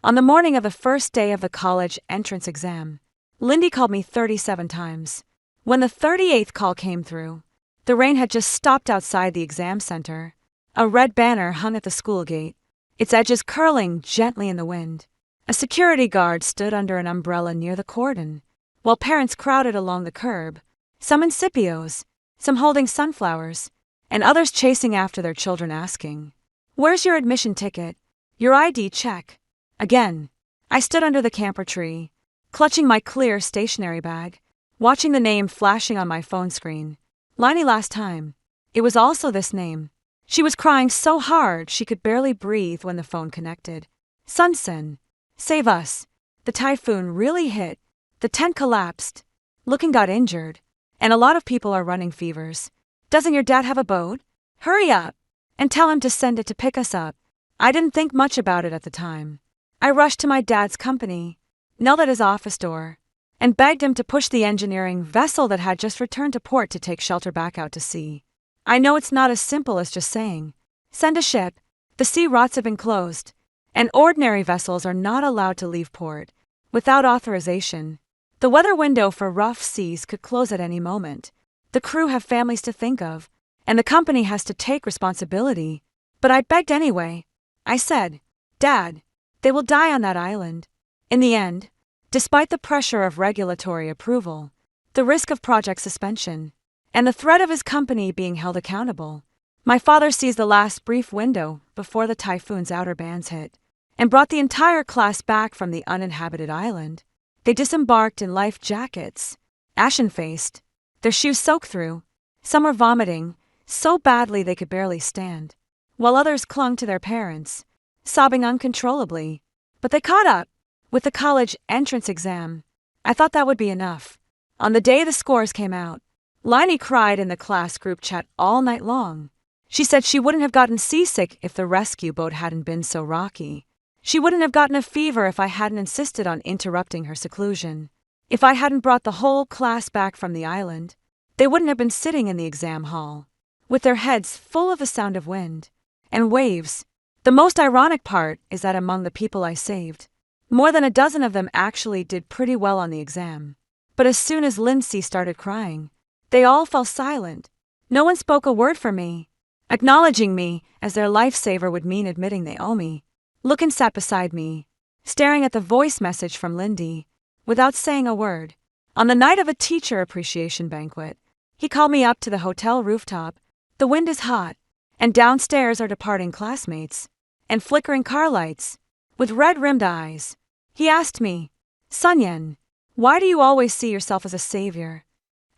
On the morning of the first day of the college entrance exam, Lindy called me 37 times. When the 38th call came through, the rain had just stopped outside the exam center. A red banner hung at the school gate, its edges curling gently in the wind. A security guard stood under an umbrella near the cordon, while parents crowded along the curb, some in Scipios, some holding sunflowers, and others chasing after their children asking, "Where's your admission ticket? Your ID check?" Again, I stood under the camper tree, clutching my clear stationery bag, watching the name flashing on my phone screen. Liney last time. It was also this name. She was crying so hard she could barely breathe when the phone connected. Sunsen. Save us. The typhoon really hit. The tent collapsed. Looking got injured. And a lot of people are running fevers. Doesn't your dad have a boat? Hurry up. And tell him to send it to pick us up. I didn't think much about it at the time. I rushed to my dad's company, knelt at his office door, and begged him to push the engineering vessel that had just returned to port to take shelter back out to sea. I know it's not as simple as just saying, "Send a ship." The sea routes have been closed, and ordinary vessels are not allowed to leave port without authorization. The weather window for rough seas could close at any moment. The crew have families to think of, and the company has to take responsibility. But I begged anyway. I said, "Dad, they will die on that island." In the end, despite the pressure of regulatory approval, the risk of project suspension, and the threat of his company being held accountable, my father seized the last brief window before the typhoon's outer bands hit, and brought the entire class back from the uninhabited island. They disembarked in life jackets, ashen-faced, their shoes soaked through. Some were vomiting so badly they could barely stand, while others clung to their parents, sobbing uncontrollably. But they caught up. With the college entrance exam, I thought that would be enough. On the day the scores came out, Liney cried in the class group chat all night long. She said she wouldn't have gotten seasick if the rescue boat hadn't been so rocky. She wouldn't have gotten a fever if I hadn't insisted on interrupting her seclusion. If I hadn't brought the whole class back from the island, they wouldn't have been sitting in the exam hall, with their heads full of the sound of wind and waves. The most ironic part is that among the people I saved, more than a dozen of them actually did pretty well on the exam. But as soon as Lindsay started crying, they all fell silent. No one spoke a word for me. Acknowledging me as their lifesaver would mean admitting they owe me. Lucan sat beside me, staring at the voice message from Lindy, without saying a word. On the night of a teacher appreciation banquet, he called me up to the hotel rooftop. The wind is hot, and downstairs are departing classmates, and flickering car lights, with red-rimmed eyes. He asked me, "Sunyen, why do you always see yourself as a savior?"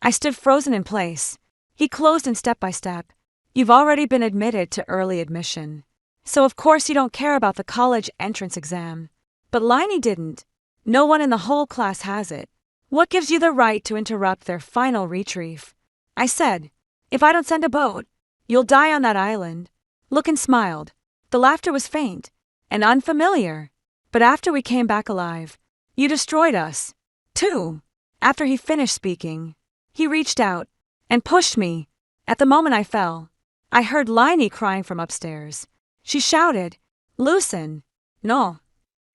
I stood frozen in place. He closed in step by step. "You've already been admitted to early admission, so of course you don't care about the college entrance exam." But Liney didn't. No one in the whole class has it. What gives you the right to interrupt their final retrieve? I said, "If I don't send a boat, you'll die on that island." Lucan smiled. The laughter was faint and unfamiliar. "But after we came back alive, you destroyed us, too." After he finished speaking, he reached out and pushed me. At the moment I fell, I heard Liney crying from upstairs. She shouted, "Loosen!" No.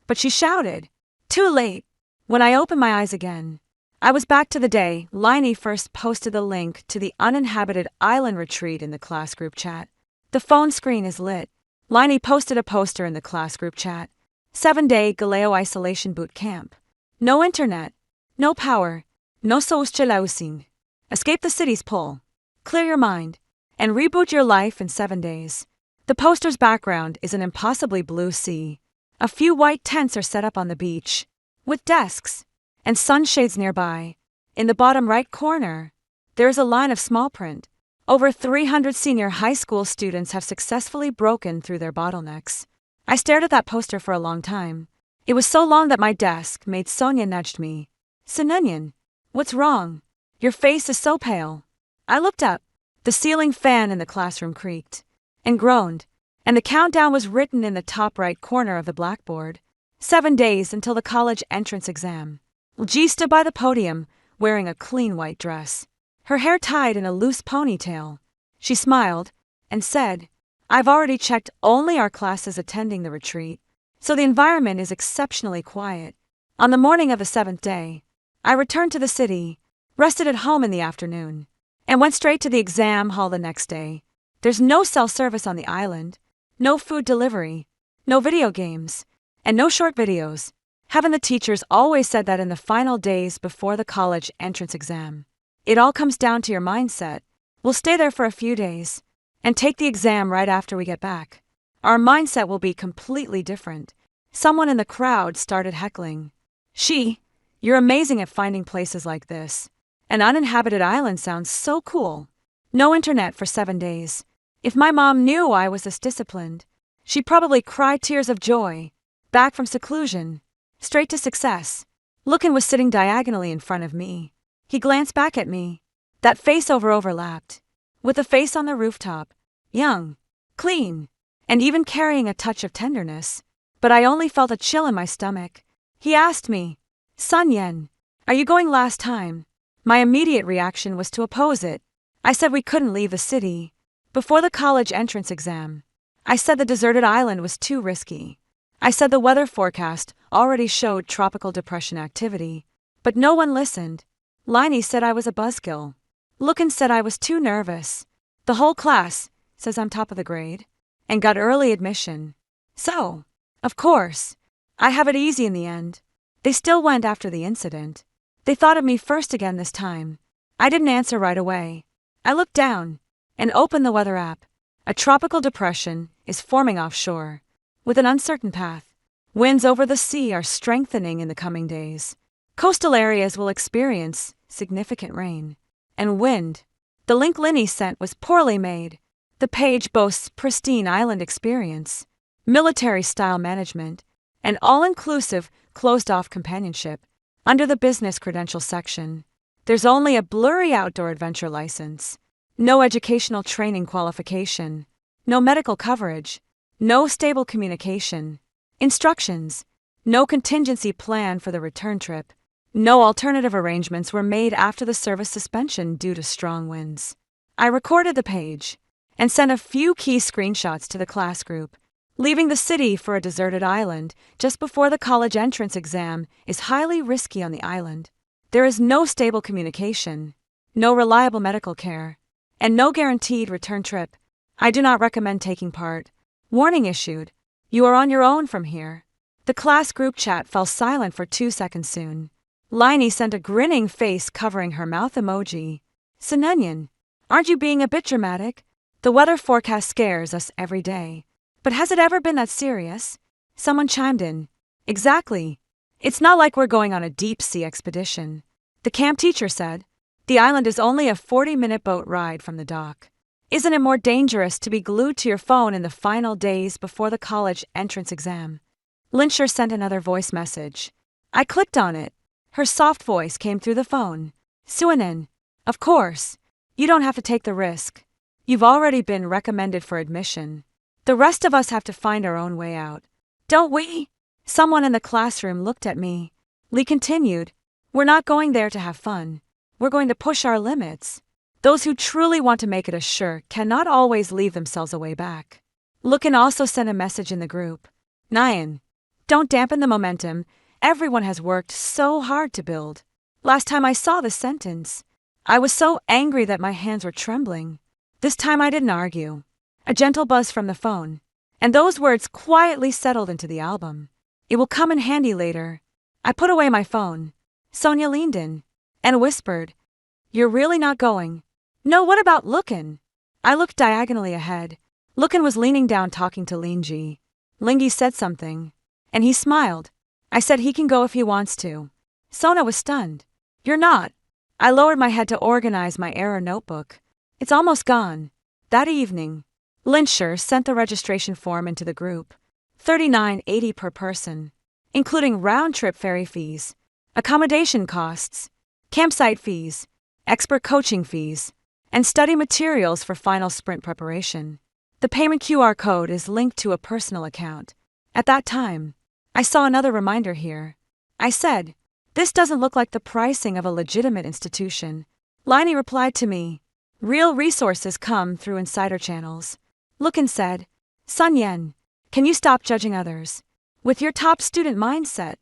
But she shouted, "Too late." When I opened my eyes again, I was back to the day Liney first posted the link to the uninhabited island retreat in the class group chat. The phone screen is lit. Liney posted a poster in the class group chat. 7-day Galeo isolation boot camp. No internet, no power, no socializing. Escape the city's pull. Clear your mind, and reboot your life in 7 days. The poster's background is an impossibly blue sea. A few white tents are set up on the beach, with desks and sunshades nearby. In the bottom right corner, there is a line of small print. Over 300 senior high school students have successfully broken through their bottlenecks. I stared at that poster for a long time. It was so long that my desk made Sonia nudged me. "Sununyan, what's wrong? Your face is so pale." I looked up. The ceiling fan in the classroom creaked and groaned, and the countdown was written in the top right corner of the blackboard. 7 days until the college entrance exam. G stood by the podium, wearing a clean white dress, her hair tied in a loose ponytail. She smiled and said, "I've already checked only our classes attending the retreat, so the environment is exceptionally quiet. On the morning of the 7th day, I returned to the city, rested at home in the afternoon, and went straight to the exam hall the next day. There's no cell service on the island, no food delivery, no video games, and no short videos. Haven't the teachers always said that in the final days before the college entrance exam? It all comes down to your mindset. We'll stay there for a few days and take the exam right after we get back. Our mindset will be completely different. Someone in the crowd started heckling. You're amazing at finding places like this. An uninhabited island sounds so cool. No internet for 7 days. If my mom knew I was this disciplined, she'd probably cry tears of joy. Back from seclusion, straight to success. Lucan was sitting diagonally in front of me. He glanced back at me. That face overlapped. With the face on the rooftop. Young, clean, and even carrying a touch of tenderness. But I only felt a chill in my stomach. He asked me, "Sun Yen, are you going last time?" My immediate reaction was to oppose it. I said we couldn't leave the city before the college entrance exam. I said the deserted island was too risky. I said the weather forecast already showed tropical depression activity. But no one listened. Liney said I was a buzzkill. Lucan said I was too nervous. The whole class says I'm top of the grade and got early admission. So, of course, I have it easy in the end. They still went after the incident. They thought of me first again this time. I didn't answer right away. I looked down and opened the weather app. A tropical depression is forming offshore, with an uncertain path. Winds over the sea are strengthening in the coming days. Coastal areas will experience significant rain and wind. The link Linny sent was poorly made. The page boasts pristine island experience, military-style management, and all-inclusive, closed-off companionship. Under the business credentials section, there's only a blurry outdoor adventure license, no educational training qualification, no medical coverage, no stable communication, instructions, no contingency plan for the return trip. No alternative arrangements were made after the service suspension due to strong winds. I recorded the page and sent a few key screenshots to the class group. Leaving the city for a deserted island just before the college entrance exam is highly risky on the island. There is no stable communication, no reliable medical care, and no guaranteed return trip. I do not recommend taking part. Warning issued. You are on your own from here. The class group chat fell silent for 2 seconds soon. Liney sent a grinning face covering her mouth emoji. Sununyan, aren't you being a bit dramatic? The weather forecast scares us every day. But has it ever been that serious? Someone chimed in. Exactly. It's not like we're going on a deep-sea expedition. The camp teacher said. The island is only a 40-minute boat ride from the dock. Isn't it more dangerous to be glued to your phone in the final days before the college entrance exam? Lyncher sent another voice message. I clicked on it. Her soft voice came through the phone. Suanen, of course. You don't have to take the risk. You've already been recommended for admission. The rest of us have to find our own way out. Don't we? Someone in the classroom looked at me. Lee continued. We're not going there to have fun. We're going to push our limits. Those who truly want to make it ashore cannot always leave themselves a way back. Lucan also sent a message in the group. Nyan, don't dampen the momentum. Everyone has worked so hard to build. Last time I saw this sentence, I was so angry that my hands were trembling. This time I didn't argue. A gentle buzz from the phone, and those words quietly settled into the album. It will come in handy later. I put away my phone. Sonia leaned in and whispered, You're really not going? No, what about Lucan? I looked diagonally ahead. Lucan was leaning down talking to Linji. Lingi said something, and he smiled. I said he can go if he wants to. Sona was stunned. You're not. I lowered my head to organize my error notebook. It's almost gone. That evening, Lyncher sent the registration form into the group. $39.80 per person, including round-trip ferry fees, accommodation costs, campsite fees, expert coaching fees, and study materials for final sprint preparation. The payment QR code is linked to a personal account. At that time, I saw another reminder here. I said, This doesn't look like the pricing of a legitimate institution. Liney replied to me, Real resources come through insider channels. Lucan said, Sun Yen, can you stop judging others? with your top student mindset.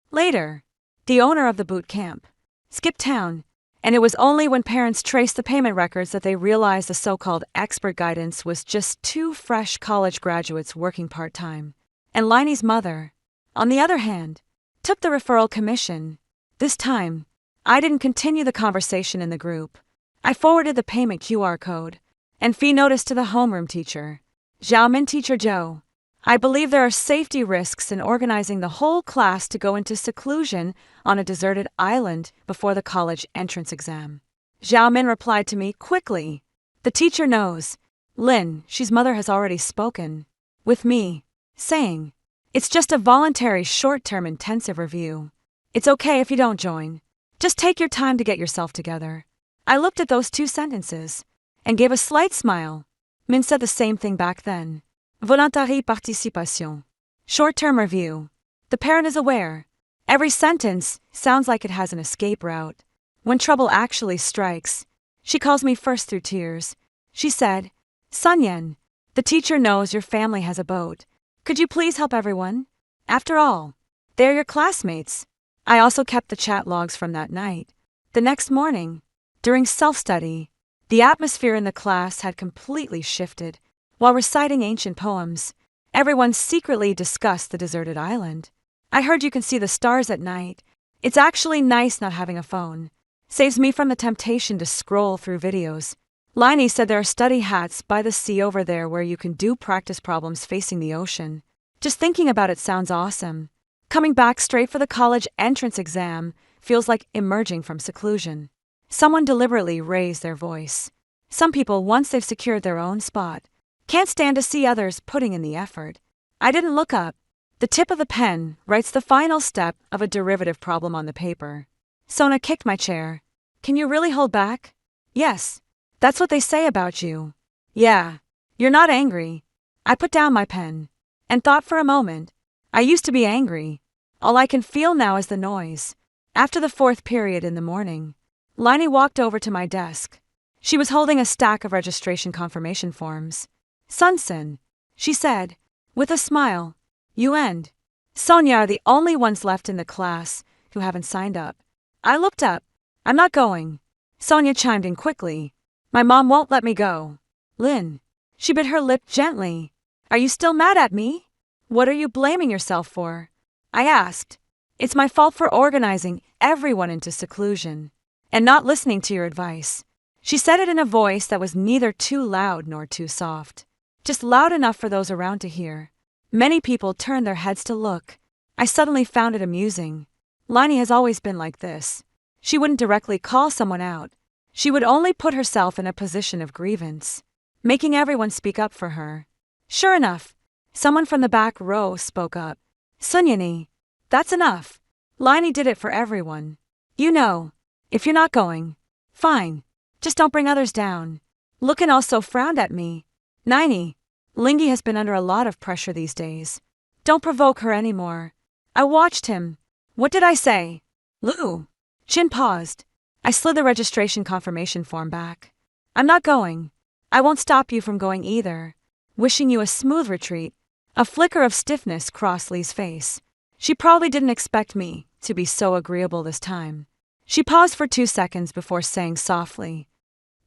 Later, the owner of the boot camp skipped town, and it was only when parents traced the payment records that they realized the so-called expert guidance was just two fresh college graduates working part-time. And Liney's mother, on the other hand, took the referral commission. This time, I didn't continue the conversation in the group. I forwarded the payment QR code and fee notice to the homeroom teacher, Xiaomin Teacher Joe. I believe there are safety risks in organizing the whole class to go into seclusion on a deserted island before the college entrance exam. Xiaomin replied to me quickly. The teacher knows. Lin, she's mother, has already spoken with me, saying, it's just a voluntary short-term intensive review. It's okay if you don't join. Just take your time to get yourself together. I looked at those two sentences and gave a slight smile. Min said the same thing back then. Voluntary participation. Short-term review. The parent is aware. Every sentence sounds like it has an escape route. When trouble actually strikes, she calls me first through tears. She said, Sunyen, the teacher knows your family has a boat. Could you please help everyone? After all, they're your classmates. I also kept the chat logs from that night. The next morning, during self-study, the atmosphere in the class had completely shifted. While reciting ancient poems, everyone secretly discussed the deserted island. I heard you can see the stars at night. It's actually nice not having a phone. Saves me from the temptation to scroll through videos. Liney said there are study hats by the sea over there where you can do practice problems facing the ocean. Just thinking about it sounds awesome. Coming back straight for the college entrance exam feels like emerging from seclusion. Someone deliberately raised their voice. Some people, once they've secured their own spot, can't stand to see others putting in the effort. I didn't look up. The tip of the pen writes the final step of a derivative problem on the paper. Sona kicked my chair. Can you really hold back? Yes. That's what they say about you. Yeah. You're not angry. I put down my pen and thought for a moment. I used to be angry. All I can feel now is the noise. After the fourth period in the morning, Liney walked over to my desk. She was holding a stack of registration confirmation forms. Sunsen, she said, with a smile, you and Sonia are the only ones left in the class who haven't signed up. I looked up. I'm not going. Sonia chimed in quickly. My mom won't let me go. Lin. She bit her lip gently. Are you still mad at me? What are you blaming yourself for? I asked. It's my fault for organizing everyone into seclusion and not listening to your advice. She said it in a voice that was neither too loud nor too soft. Just loud enough for those around to hear. Many people turned their heads to look. I suddenly found it amusing. Liney has always been like this. She wouldn't directly call someone out. She would only put herself in a position of grievance, making everyone speak up for her. Sure enough, someone from the back row spoke up. Sunyani, that's enough. Liney did it for everyone. You know, if you're not going, fine. Just don't bring others down. Lucan also frowned at me. Nini, Lingy has been under a lot of pressure these days. Don't provoke her anymore. I watched him. What did I say? Lou. Chin paused. I slid the registration confirmation form back. I'm not going. I won't stop you from going either. Wishing you a smooth retreat. A flicker of stiffness crossed Lee's face. She probably didn't expect me to be so agreeable this time. She paused for 2 seconds before saying softly,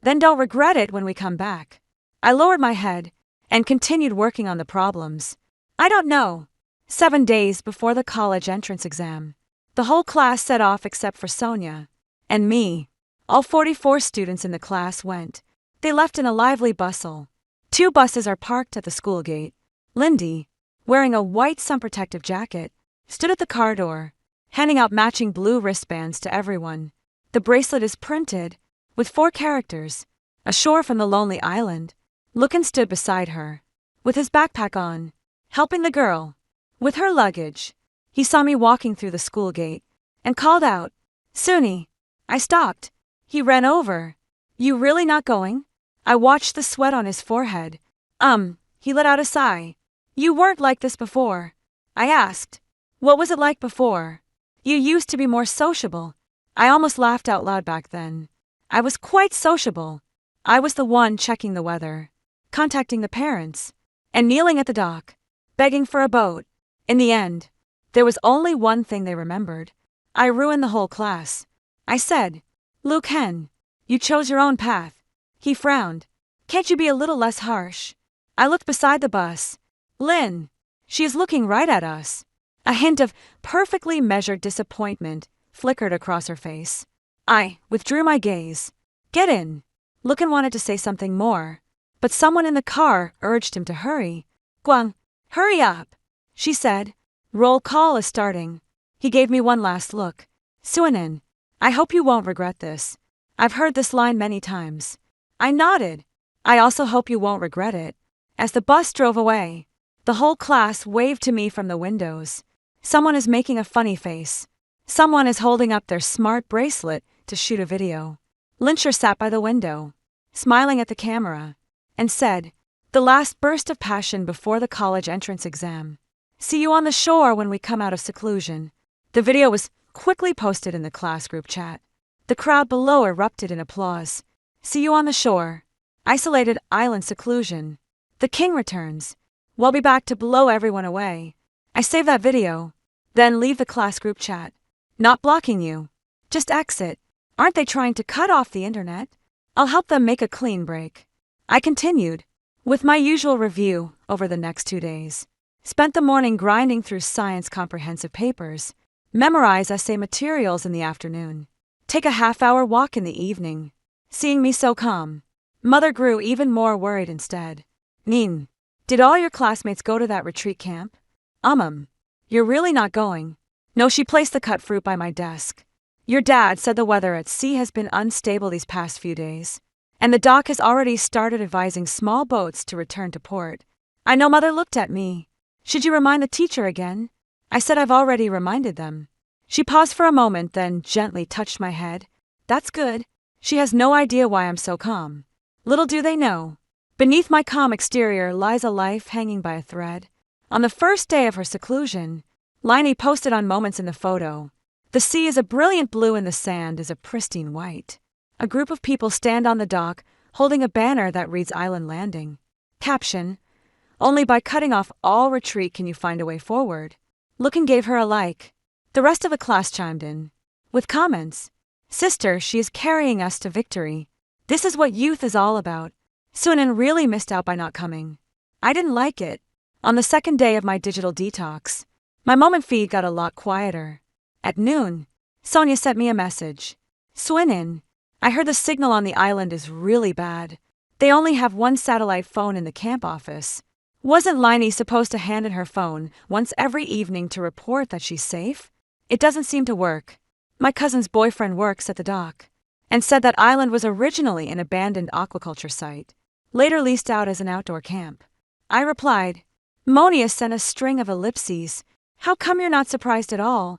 Then don't regret it when we come back. I lowered my head and continued working on the problems. I don't know. 7 days before the college entrance exam, the whole class set off except for Sonia and me. All 44 students in the class went. They left in a lively bustle. 2 buses are parked at the school gate. Lindy, wearing a white sun-protective jacket, stood at the car door, handing out matching blue wristbands to everyone. The bracelet is printed with 4 characters, ashore from the lonely island. Lucan stood beside her, with his backpack on, helping the girl with her luggage. He saw me walking through the school gate and called out, Suni. I stopped. He ran over. You really not going? I watched the sweat on his forehead. He let out a sigh. You weren't like this before. I asked. What was it like before? You used to be more sociable. I almost laughed out loud back then. I was quite sociable. I was the one checking the weather, contacting the parents, and kneeling at the dock, begging for a boat. In the end, there was only one thing they remembered. I ruined the whole class. I said, "Luke Hen, you chose your own path." He frowned. "Can't you be a little less harsh?" I looked beside the bus. "Lynn, she is looking right at us." A hint of perfectly measured disappointment flickered across her face. I withdrew my gaze. "Get in." Lucan wanted to say something more, but someone in the car urged him to hurry. "Guang, hurry up," she said. "Roll call is starting." He gave me one last look. "Suanin, I hope you won't regret this. I've heard this line many times." I nodded. "I also hope you won't regret it." As the bus drove away, the whole class waved to me from the windows. Someone is making a funny face. Someone is holding up their smart bracelet to shoot a video. Lyncher sat by the window, smiling at the camera, and said, "The last burst of passion before the college entrance exam. See you on the shore when we come out of seclusion." The video was quickly posted in the class group chat. The crowd below erupted in applause. "See you on the shore. Isolated island seclusion. The king returns. We'll be back to blow everyone away." I save that video, then leave the class group chat. "Not blocking you. Just exit. Aren't they trying to cut off the internet? I'll help them make a clean break." I continued, with my usual review over the next 2 days. Spent the morning grinding through science comprehensive papers, memorize essay materials in the afternoon, take a half-hour walk in the evening. Seeing me so calm, Mother grew even more worried instead. "Nin, did all your classmates go to that retreat camp?" You're really not going?" "No." She placed the cut fruit by my desk. "Your dad said the weather at sea has been unstable these past few days, and the dock has already started advising small boats to return to port." I know. Mother looked at me. "Should you remind the teacher again?" I said, "I've already reminded them." She paused for a moment, then gently touched my head. "That's good." She has no idea why I'm so calm. Little do they know, beneath my calm exterior lies a life hanging by a thread. On the first day of her seclusion, Liney posted on Moments in the photo. The sea is a brilliant blue and the sand is a pristine white. A group of people stand on the dock, holding a banner that reads "Island Landing." Caption: "Only by cutting off all retreat can you find a way forward." Lucan gave her a like. The rest of the class chimed in, with comments. "Sister, she is carrying us to victory. This is what youth is all about." Suanin really missed out by not coming. I didn't like it. On the second day of my digital detox, my moment feed got a lot quieter. At noon, Sonia sent me a message. "Suanin, I heard the signal on the island is really bad. They only have one satellite phone in the camp office." Wasn't Liney supposed to hand in her phone once every evening to report that she's safe? It doesn't seem to work. My cousin's boyfriend works at the dock, and said that island was originally an abandoned aquaculture site, later leased out as an outdoor camp. I replied, "Monia sent a string of ellipses. How come you're not surprised at all?"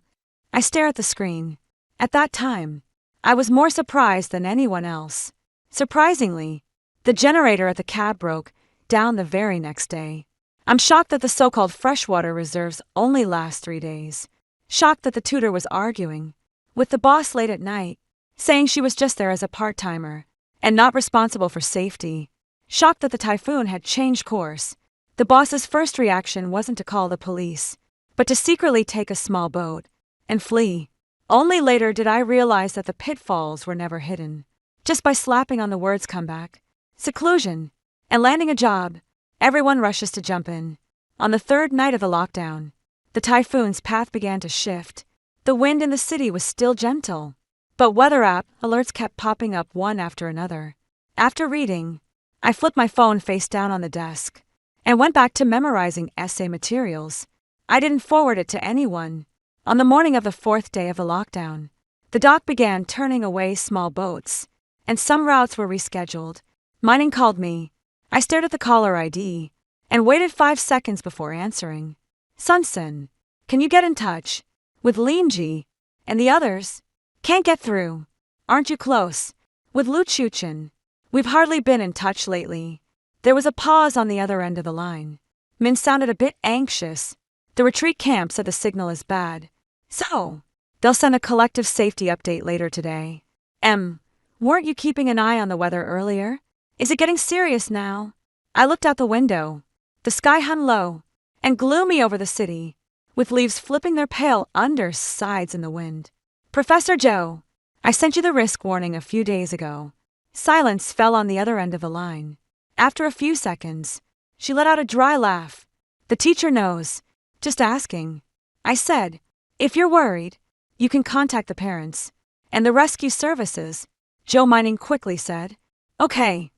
I stare at the screen. At that time, I was more surprised than anyone else. Surprisingly, the generator at the cab broke down the very next day. I'm shocked that the so-called freshwater reserves only last 3 days. Shocked that the tutor was arguing with the boss late at night, saying she was just there as a part-timer and not responsible for safety. Shocked that the typhoon had changed course. The boss's first reaction wasn't to call the police, but to secretly take a small boat and flee. Only later did I realize that the pitfalls were never hidden. Just by slapping on the words "comeback," "seclusion," and landing a job, everyone rushes to jump in. On the third night of the lockdown, the typhoon's path began to shift. The wind in the city was still gentle, but weather app alerts kept popping up one after another. After reading, I flipped my phone face down on the desk and went back to memorizing essay materials. I didn't forward it to anyone. On the morning of the 4th day of the lockdown, the dock began turning away small boats, and some routes were rescheduled. Mining called me. I stared at the caller ID and waited 5 seconds before answering. "Sunsen, can you get in touch with Linji and the others?" "Can't get through." "Aren't you close with Lu Chuchen?" "We've hardly been in touch lately." There was a pause on the other end of the line. Min sounded a bit anxious. "The retreat camp said the signal is bad. So, they'll send a collective safety update later today." Weren't you keeping an eye on the weather earlier? Is it getting serious now?" I looked out the window. The sky hung low and gloomy over the city, with leaves flipping their pale undersides in the wind. Professor Joe, I sent you the risk warning a few days ago. Silence fell on the other end of the line. After a few seconds, she let out a dry laugh. The teacher knows. Just asking. I said, if you're worried, you can contact the parents. And the rescue services. Joe Mining quickly said, Okay.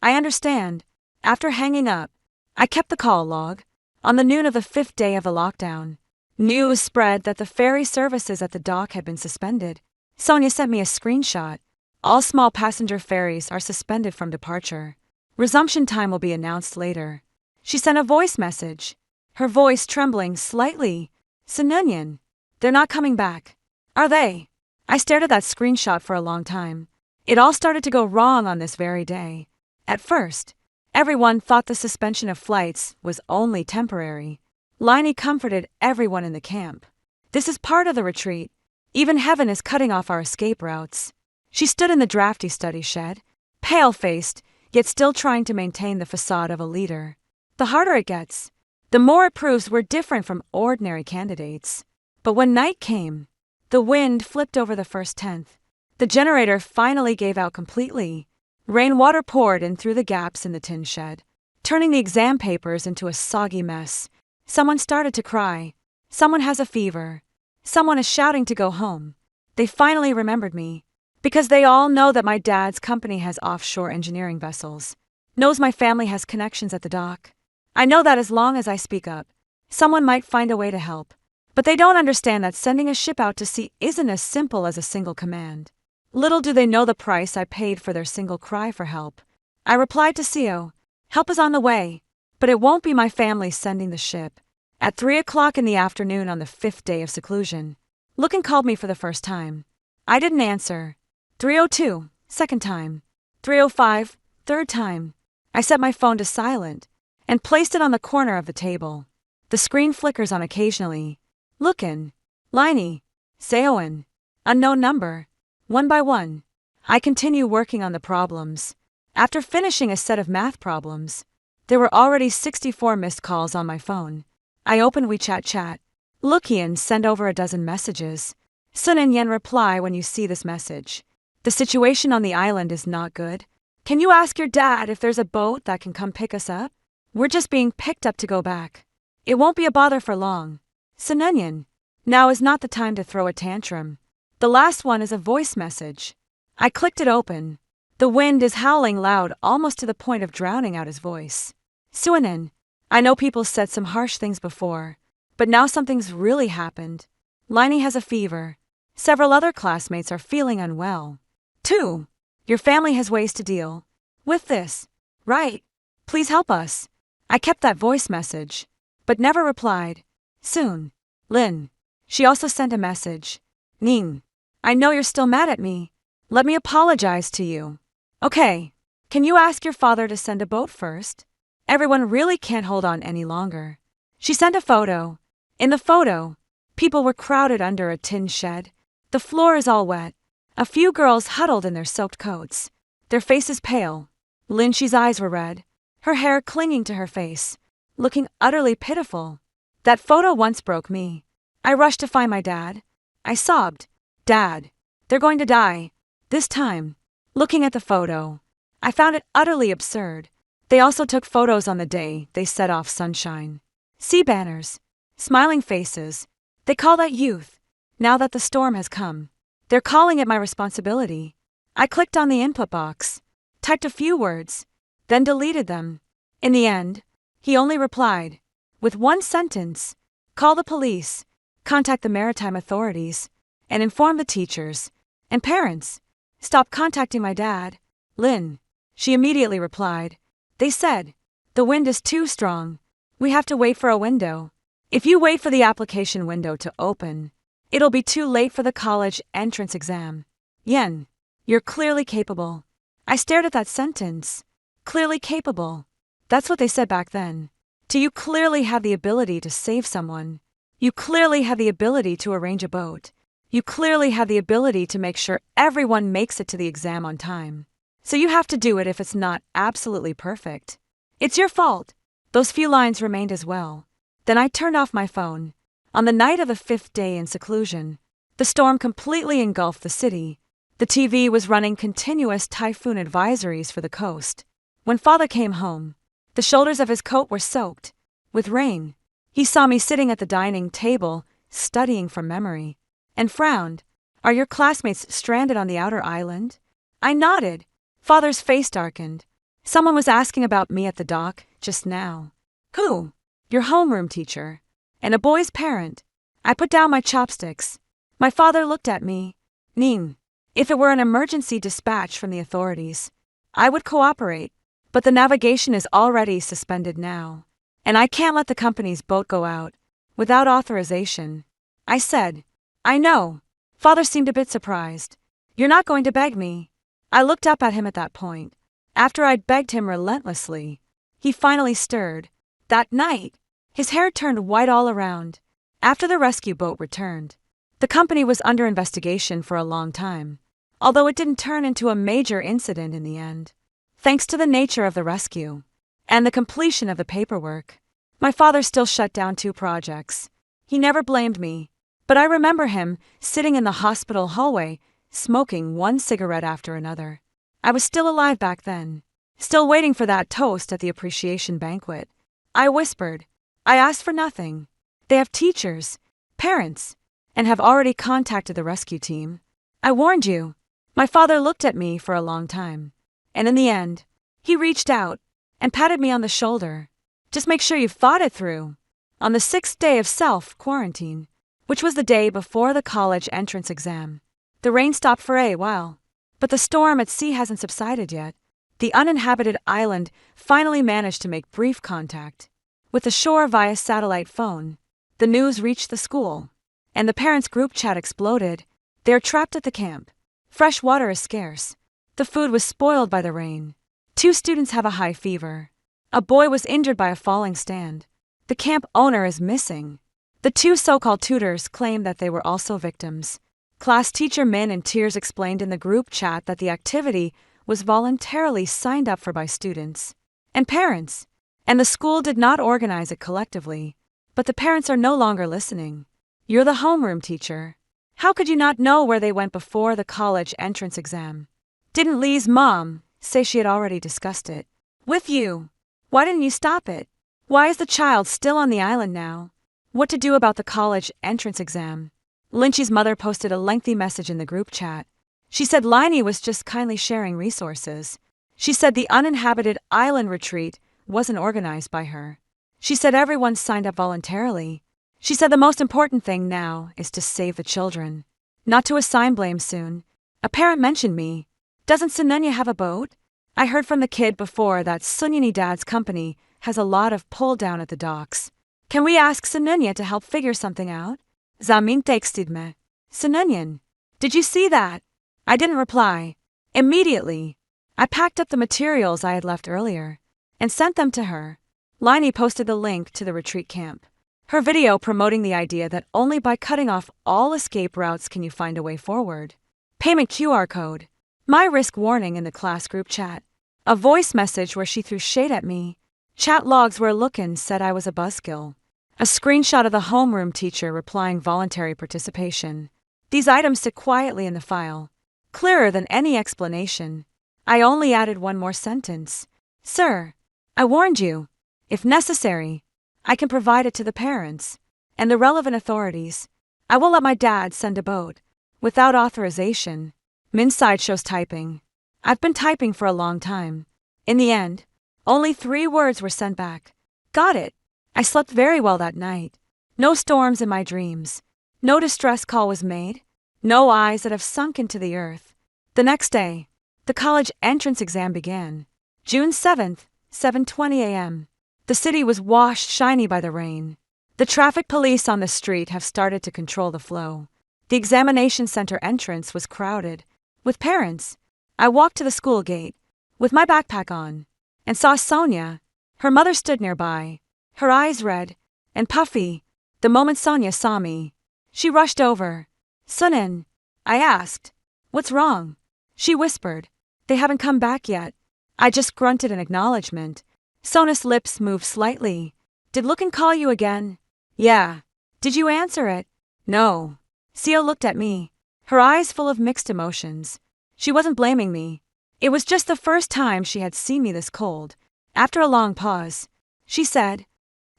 I understand. After hanging up, I kept the call log. On the noon of the 5th day of the lockdown, news spread that the ferry services at the dock had been suspended. Sonia sent me a screenshot. All small passenger ferries are suspended from departure. Resumption time will be announced later. She sent a voice message, her voice trembling slightly. Sununyan, they're not coming back. Are they? I stared at that screenshot for a long time. It all started to go wrong on this very day. At first, everyone thought the suspension of flights was only temporary. Liney comforted everyone in the camp. This is part of the retreat. Even heaven is cutting off our escape routes. She stood in the drafty study shed, pale-faced, yet still trying to maintain the facade of a leader. The harder it gets, the more it proves we're different from ordinary candidates. But when night came, the wind flipped over the first tenth. The generator finally gave out completely. Rainwater poured in through the gaps in the tin shed, turning the exam papers into a soggy mess. Someone started to cry. Someone has a fever. Someone is shouting to go home. They finally remembered me. Because they all know that my dad's company has offshore engineering vessels. Knows my family has connections at the dock. I know that as long as I speak up, someone might find a way to help. But they don't understand that sending a ship out to sea isn't as simple as a single command. Little do they know the price I paid for their single cry for help. I replied to CO, help is on the way, but it won't be my family sending the ship. At 3 o'clock in the afternoon on the 5th day of seclusion, Lookin called me for the first time. I didn't answer. 3:02, second time. 3:05, third time. I set my phone to silent and placed it on the corner of the table. The screen flickers on occasionally. Lookin, Liney, Seoin, unknown number. One by one, I continue working on the problems. After finishing a set of math problems, there were already 64 missed calls on my phone. I opened WeChat chat. Lookian send over a dozen messages. Sun and Yen reply when you see this message. The situation on the island is not good. Can you ask your dad if there's a boat that can come pick us up? We're just being picked up to go back. It won't be a bother for long. Sununyan, now is not the time to throw a tantrum. The last one is a voice message. I clicked it open. The wind is howling loud, almost to the point of drowning out his voice. Suanan, I know people said some harsh things before, but now something's really happened. Liney has a fever. Several other classmates are feeling unwell. 2. Your family has ways to deal with this, right? Please help us. I kept that voice message, but never replied. Soon. Lin. She also sent a message. Ning. I know you're still mad at me. Let me apologize to you. Okay. Can you ask your father to send a boat first? Everyone really can't hold on any longer. She sent a photo. In the photo, people were crowded under a tin shed. The floor is all wet. A few girls huddled in their soaked coats, their faces pale. Linshi's eyes were red, her hair clinging to her face, looking utterly pitiful. That photo once broke me. I rushed to find my dad. I sobbed, Dad, they're going to die. This time, looking at the photo, I found it utterly absurd. They also took photos on the day they set off sunshine. Sea banners, smiling faces. They call that youth, now that the storm has come. They're calling it my responsibility. I clicked on the input box, typed a few words, then deleted them. In the end, he only replied, with one sentence, call the police, contact the maritime authorities, and inform the teachers and parents. Stop contacting my dad, Lin. She immediately replied. They said, the wind is too strong. We have to wait for a window. If you wait for the application window to open, it'll be too late for the college entrance exam. Yen, you're clearly capable. I stared at that sentence. Clearly capable. That's what they said back then. Do you clearly have the ability to save someone? You clearly have the ability to arrange a boat. You clearly have the ability to make sure everyone makes it to the exam on time. So you have to do it if it's not absolutely perfect. It's your fault. Those few lines remained as well. Then I turned off my phone. On the night of the 5th day in seclusion, the storm completely engulfed the city. The TV was running continuous typhoon advisories for the coast. When Father came home, the shoulders of his coat were soaked with rain. He saw me sitting at the dining table, studying from memory, and frowned. "Are your classmates stranded on the outer island?" I nodded. Father's face darkened. "Someone was asking about me at the dock just now." "Who?" "Your homeroom teacher. And a boy's parent." I put down my chopsticks. My father looked at me. "Ning, if it were an emergency dispatch from the authorities, I would cooperate, but the navigation is already suspended now, and I can't let the company's boat go out without authorization." I said, "I know." Father seemed a bit surprised. "You're not going to beg me?" I looked up at him at that point. After I'd begged him relentlessly, he finally stirred. That night, his hair turned white all around. After the rescue boat returned, the company was under investigation for a long time, although it didn't turn into a major incident in the end. Thanks to the nature of the rescue and the completion of the paperwork, my father still shut down 2 projects. He never blamed me, but I remember him sitting in the hospital hallway, smoking one cigarette after another. I was still alive back then, still waiting for that toast at the appreciation banquet. I whispered, "I asked for nothing. They have teachers, parents, and have already contacted the rescue team. I warned you." My father looked at me for a long time, and in the end, he reached out and patted me on the shoulder. "Just make sure you fought it through." On the 6th day of self-quarantine, which was the day before the college entrance exam, the rain stopped for a while, but the storm at sea hasn't subsided yet. The uninhabited island finally managed to make brief contact with the shore via satellite phone. The news reached the school, and the parents' group chat exploded. They're trapped at the camp. Fresh water is scarce. The food was spoiled by the rain. 2 students have a high fever. A boy was injured by a falling stand. The camp owner is missing. The 2 so-called tutors claim that they were also victims. Class teacher Min in tears explained in the group chat that the activity was voluntarily signed up for by students and parents, and the school did not organize it collectively. But the parents are no longer listening. "You're the homeroom teacher. How could you not know where they went before the college entrance exam? Didn't Lee's mom say she had already discussed it with you? Why didn't you stop it? Why is the child still on the island now? What to do about the college entrance exam?" Lynchy's mother posted a lengthy message in the group chat. She said Liney was just kindly sharing resources. She said the uninhabited island retreat wasn't organized by her. She said everyone signed up voluntarily. She said the most important thing now is to save the children, not to assign blame soon. A parent mentioned me. "Doesn't Sununya have a boat?" I heard from the kid before that Sunyani dad's company has a lot of pull down at the docks. "Can we ask Sununya to help figure something out?" Zamin texted me. "Sununyan, did you see that?" I didn't reply. Immediately, I packed up the materials I had left earlier and sent them to her. Liney posted the link to the retreat camp. Her video promoting the idea that only by cutting off all escape routes can you find a way forward. Payment QR code. My risk warning in the class group chat. A voice message where she threw shade at me. Chat logs where Lookin said I was a buzzkill. A screenshot of the homeroom teacher replying voluntary participation. These items sit quietly in the file, clearer than any explanation. I only added one more sentence. "Sir, I warned you. If necessary, I can provide it to the parents and the relevant authorities. I will let my dad send a boat without authorization." Min's side shows typing. I've been typing for a long time. In the end, only 3 words were sent back. "Got it." I slept very well that night. No storms in my dreams. No distress call was made. No eyes that have sunk into the earth. The next day, the college entrance exam began. June 7th, 7:20 a.m. The city was washed shiny by the rain. The traffic police on the street have started to control the flow. The examination center entrance was crowded with parents. I walked to the school gate with my backpack on and saw Sonia. Her mother stood nearby, her eyes red and puffy. The moment Sonia saw me, she rushed over. "Sunan," I asked, "what's wrong?" She whispered, "They haven't come back yet." I just grunted in acknowledgement. Sonia's lips moved slightly. Did Lookin call you again? Yeah. Did you answer it? No. Seo looked at me, her eyes full of mixed emotions. She wasn't blaming me. It was just the first time she had seen me this cold. After a long pause, she said,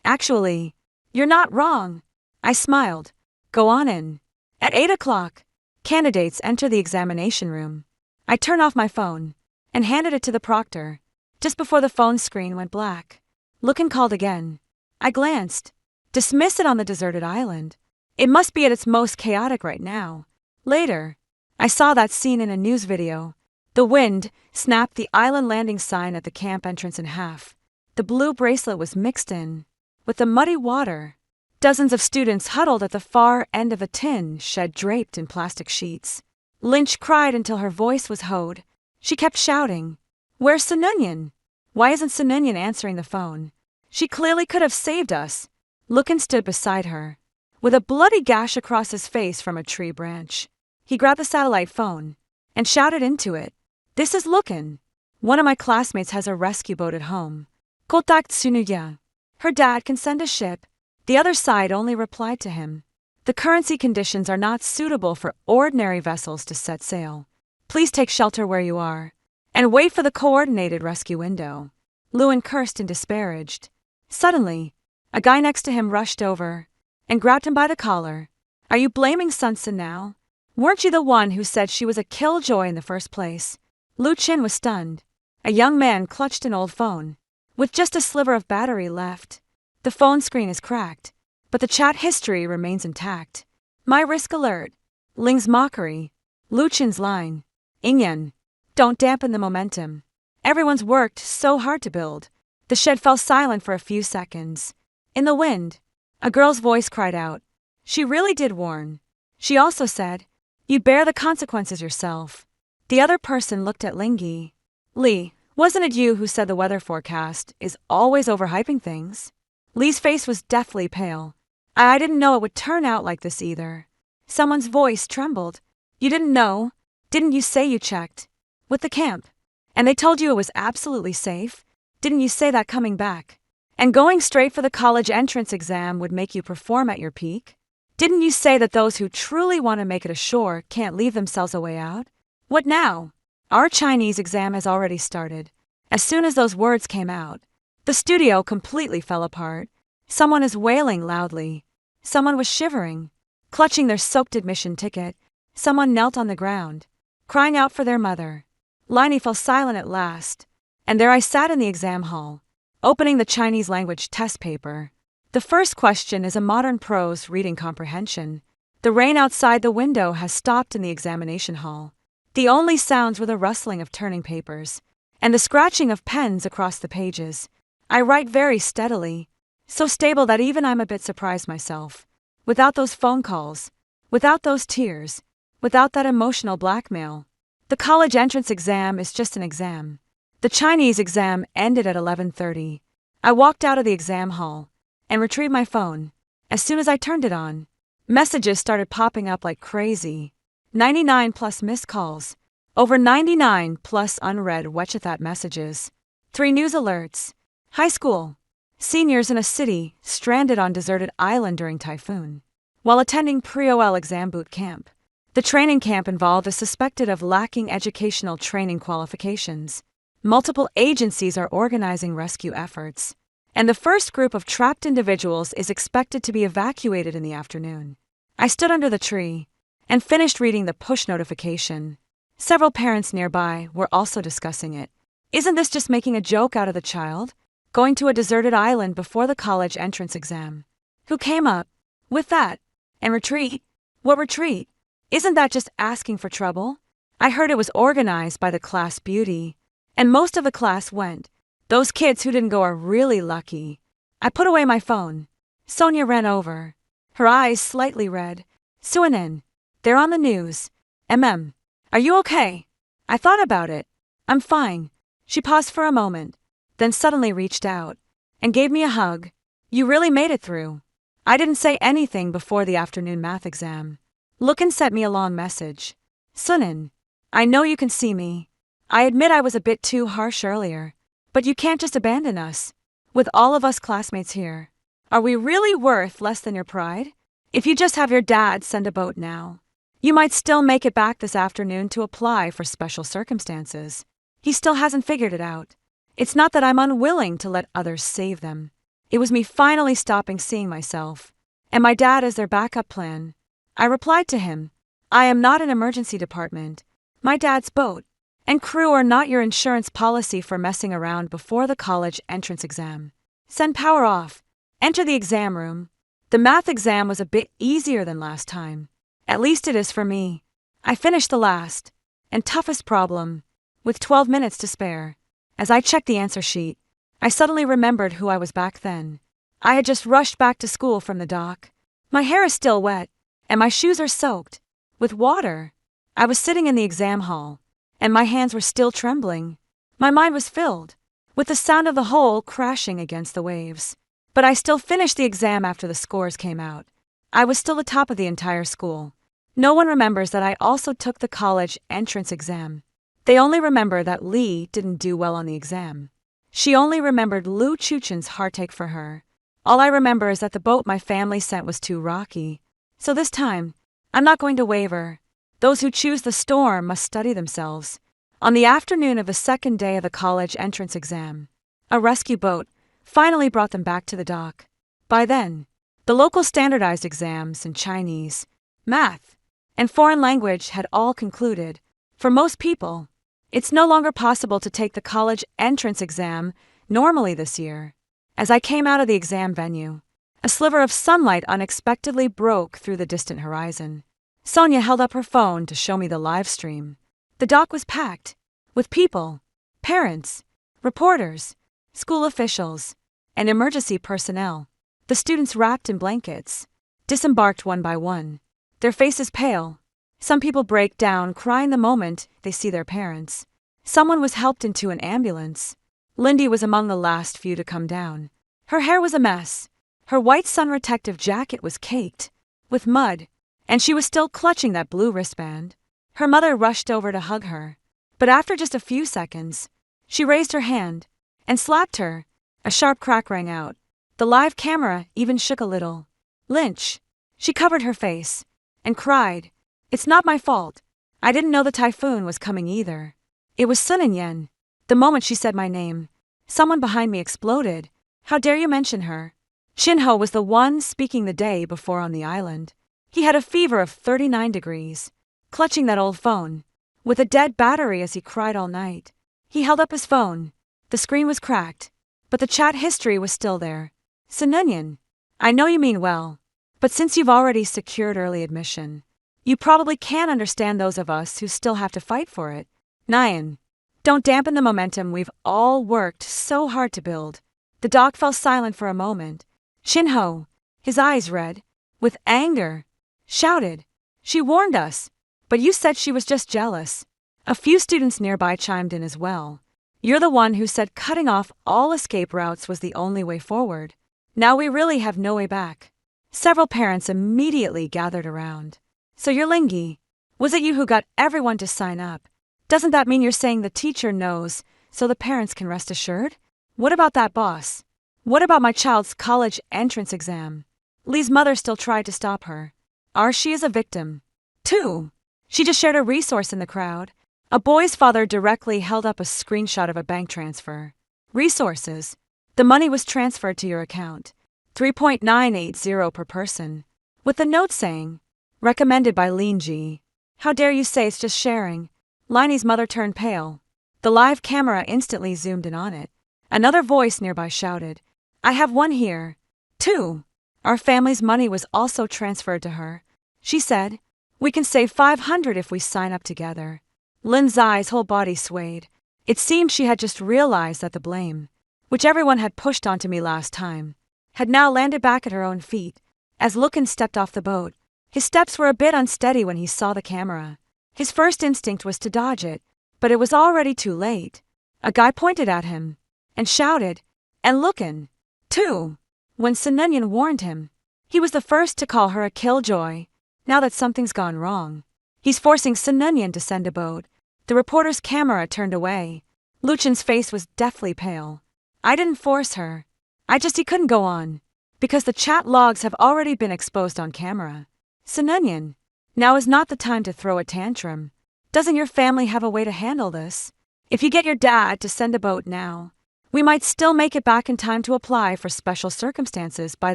Actually, you're not wrong. I smiled. Go on in. At 8 o'clock, candidates enter the examination room. I turned off my phone and handed it to the proctor. Just before the phone screen went black, Lookin called again. I glanced. Dismiss it on the deserted island. It must be at its most chaotic right now. Later, I saw that scene in a news video. The wind snapped the island landing sign at the camp entrance in half. The blue bracelet was mixed in with the muddy water. Dozens of students huddled at the far end of a tin shed draped in plastic sheets. Lynch cried until her voice was hoed. She kept shouting, Where's Sununyan? Why isn't Sununyan answering the phone? She clearly could have saved us. Lookin stood beside her, with a bloody gash across his face from a tree branch. He grabbed the satellite phone and shouted into it, This is Lookin. One of my classmates has a rescue boat at home. Contact Sununyan. Her dad can send a ship. The other side only replied to him, The currency conditions are not suitable for ordinary vessels to set sail. Please take shelter where you are, and wait for the coordinated rescue window. Lewin cursed and disparaged. Suddenly, a guy next to him rushed over and grabbed him by the collar. Are you blaming Sunsun now? Weren't you the one who said she was a killjoy in the first place? Lu Chin was stunned. A young man clutched an old phone, with just a sliver of battery left. The phone screen is cracked, but the chat history remains intact. My risk alert. Ling's mockery. Lu Chin's line. Ingyan. Don't dampen the momentum. Everyone's worked so hard to build. The shed fell silent for a few seconds. In the wind, a girl's voice cried out. She really did warn. She also said, You bear the consequences yourself. The other person looked at Lingi. Lee, wasn't it you who said the weather forecast is always overhyping things? Lee's face was deathly pale. I didn't know it would turn out like this either. Someone's voice trembled. You didn't know? Didn't you say you checked? With the camp. And they told you it was absolutely safe? Didn't you say that coming back? And going straight for the college entrance exam would make you perform at your peak? Didn't you say that those who truly want to make it ashore can't leave themselves a way out? What now? Our Chinese exam has already started. As soon as those words came out, the studio completely fell apart. Someone is wailing loudly. Someone was shivering, clutching their soaked admission ticket. Someone knelt on the ground, crying out for their mother. Liney fell silent at last, and there I sat in the exam hall, opening the Chinese language test paper. The first question is a modern prose reading comprehension. The rain outside the window has stopped in the examination hall. The only sounds were the rustling of turning papers and the scratching of pens across the pages. I write very steadily, so stable that even I'm a bit surprised myself. Without those phone calls, without those tears, without that emotional blackmail. The college entrance exam is just an exam. The Chinese exam ended at 11:30. I walked out of the exam hall and retrieved my phone. As soon as I turned it on, messages started popping up like crazy. 99 plus missed calls. Over 99 plus unread Wechathat messages. 3 news alerts. High school. Seniors in a city stranded on deserted island during typhoon. While attending pre-OL exam boot camp. The training camp involved a suspected of lacking educational training qualifications. Multiple agencies are organizing rescue efforts, and the first group of trapped individuals is expected to be evacuated in the afternoon. I stood under the tree and finished reading the push notification. Several parents nearby were also discussing it. Isn't this just making a joke out of the child? Going to a deserted island before the college entrance exam. Who came up with that? And retreat? What retreat? Isn't that just asking for trouble? I heard it was organized by the class beauty, and most of the class went. Those kids who didn't go are really lucky. I put away my phone. Sonia ran over, her eyes slightly red. Suanin, they're on the news. Are you okay? I thought about it. I'm fine. She paused for a moment, then suddenly reached out and gave me a hug. You really made it through. I didn't say anything before the afternoon math exam. Lookin sent me a long message. Sunin, I know you can see me. I admit I was a bit too harsh earlier, but you can't just abandon us. With all of us classmates here, Are we really worth less than your pride? If you just have your dad send a boat now, you might still make it back this afternoon to apply for special circumstances. He still hasn't figured it out. It's not that I'm unwilling to let others save them. It was me finally stopping seeing myself, and my dad as their backup plan. I replied to him, I am not an emergency department. My dad's boat and crew are not your insurance policy for messing around before the college entrance exam. Send power off. Enter the exam room. The math exam was a bit easier than last time. At least it is for me. I finished the last and toughest problem with 12 minutes to spare. As I checked the answer sheet, I suddenly remembered who I was back then. I had just rushed back to school from the dock. My hair is still wet, and my shoes are soaked with water. I was sitting in the exam hall, and my hands were still trembling. My mind was filled with the sound of the hull crashing against the waves. But I still finished the exam after the scores came out. I was still the top of the entire school. No one remembers that I also took the college entrance exam. They only remember that Lee didn't do well on the exam. She only remembered Lou Chuchin's heartache for her. All I remember is that the boat my family sent was too rocky. So this time, I'm not going to waver. Those who choose the storm must study themselves. On the afternoon of the second day of the college entrance exam, a rescue boat finally brought them back to the dock. By then, the local standardized exams in Chinese, math, and foreign language had all concluded. For most people, it's no longer possible to take the college entrance exam normally this year. As I came out of the exam venue, a sliver of sunlight unexpectedly broke through the distant horizon. Sonia held up her phone to show me the live stream. The dock was packed with people, parents, reporters, school officials, and emergency personnel. The students wrapped in blankets disembarked one by one, their faces pale. Some people break down crying the moment they see their parents. Someone was helped into an ambulance. Lindy was among the last few to come down. Her hair was a mess. Her white sun protective jacket was caked with mud, and she was still clutching that blue wristband. Her mother rushed over to hug her, but after just a few seconds, she raised her hand and slapped her. A sharp crack rang out. The live camera even shook a little. Lynch. She covered her face and cried, It's not my fault. I didn't know the typhoon was coming either. It was Sun and Yen. The moment she said my name, someone behind me exploded. How dare you mention her? Shinho was the one speaking the day before on the island. He had a fever of 39 degrees, clutching that old phone, with a dead battery as he cried all night. He held up his phone. The screen was cracked, but the chat history was still there. Sununyan, I know you mean well, but since you've already secured early admission, you probably can't understand those of us who still have to fight for it. Nyan, don't dampen the momentum we've all worked so hard to build. The doc fell silent for a moment. Shinho, his eyes red with anger, shouted, She warned us, but you said she was just jealous. A few students nearby chimed in as well. You're the one who said cutting off all escape routes was the only way forward. Now we really have no way back. Several parents immediately gathered around. So you're Lingy. Was it you who got everyone to sign up? Doesn't that mean you're saying the teacher knows so the parents can rest assured? What about that boss? What about my child's college entrance exam? Lee's mother still tried to stop her. Arshi is a victim, too. She just shared a resource in the crowd. A boy's father directly held up a screenshot of a bank transfer. Resources. The money was transferred to your account. 3.980 per person. With the note saying, recommended by Linji. How dare you say it's just sharing? Liney's mother turned pale. The live camera instantly zoomed in on it. Another voice nearby shouted, I have one here, too. Our family's money was also transferred to her. She said, we can save 500 if we sign up together. Lin Zai's whole body swayed. It seemed she had just realized that the blame, which everyone had pushed onto me last time, had now landed back at her own feet. As Lucan stepped off the boat, his steps were a bit unsteady when he saw the camera. His first instinct was to dodge it, but it was already too late. A guy pointed at him and shouted, and Lucan, too, when Sununyan warned him. He was the first to call her a killjoy. Now that something's gone wrong, he's forcing Sununyan to send a boat. The reporter's camera turned away. Luchin's face was deathly pale. I didn't force her. He couldn't go on. because the chat logs have already been exposed on camera. Sununyan, now is not the time to throw a tantrum. Doesn't your family have a way to handle this? If you get your dad to send a boat now, we might still make it back in time to apply for special circumstances by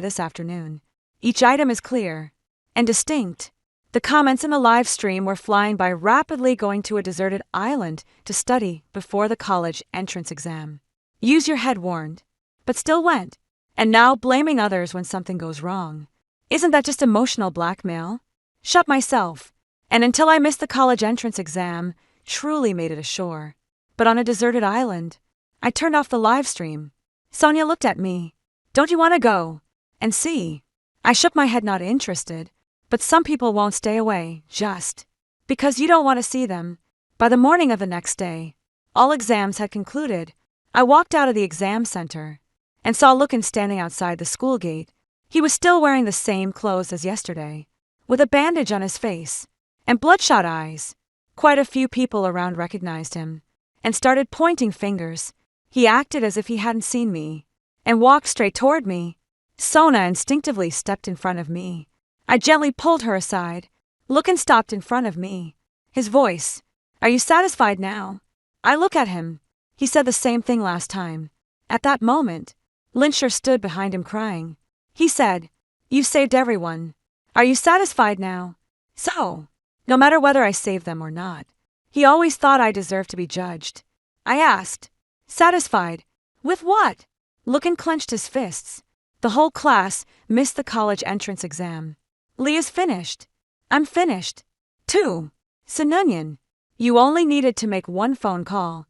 this afternoon. Each item is clear and distinct. The comments in the live stream were flying by, rapidly going to a deserted island to study before the college entrance exam. Use your head warned, but still went. And now blaming others when something goes wrong. Isn't that just emotional blackmail? Shut myself. And until I missed the college entrance exam, truly made it ashore. But on a deserted island, I turned off the live stream. Sonia looked at me. Don't you want to go and see? I shook my head, not interested. But some people won't stay away just because you don't want to see them. By the morning of the next day, all exams had concluded. I walked out of the exam center and saw Lucan standing outside the school gate. He was still wearing the same clothes as yesterday, with a bandage on his face and bloodshot eyes. Quite a few people around recognized him and started pointing fingers. He acted as if he hadn't seen me and walked straight toward me. Sona instinctively stepped in front of me. I gently pulled her aside. Lucan stopped in front of me. His voice, "Are you satisfied now?" I look at him. He said the same thing last time. At that moment, Lyncher stood behind him crying. He said, "You saved everyone. Are you satisfied now?" So, no matter whether I saved them or not, he always thought I deserved to be judged. I asked, "Satisfied? With what?" Lucan clenched his fists. The whole class missed the college entrance exam. Leah's finished. I'm finished. Too. Sununyan, you only needed to make one phone call.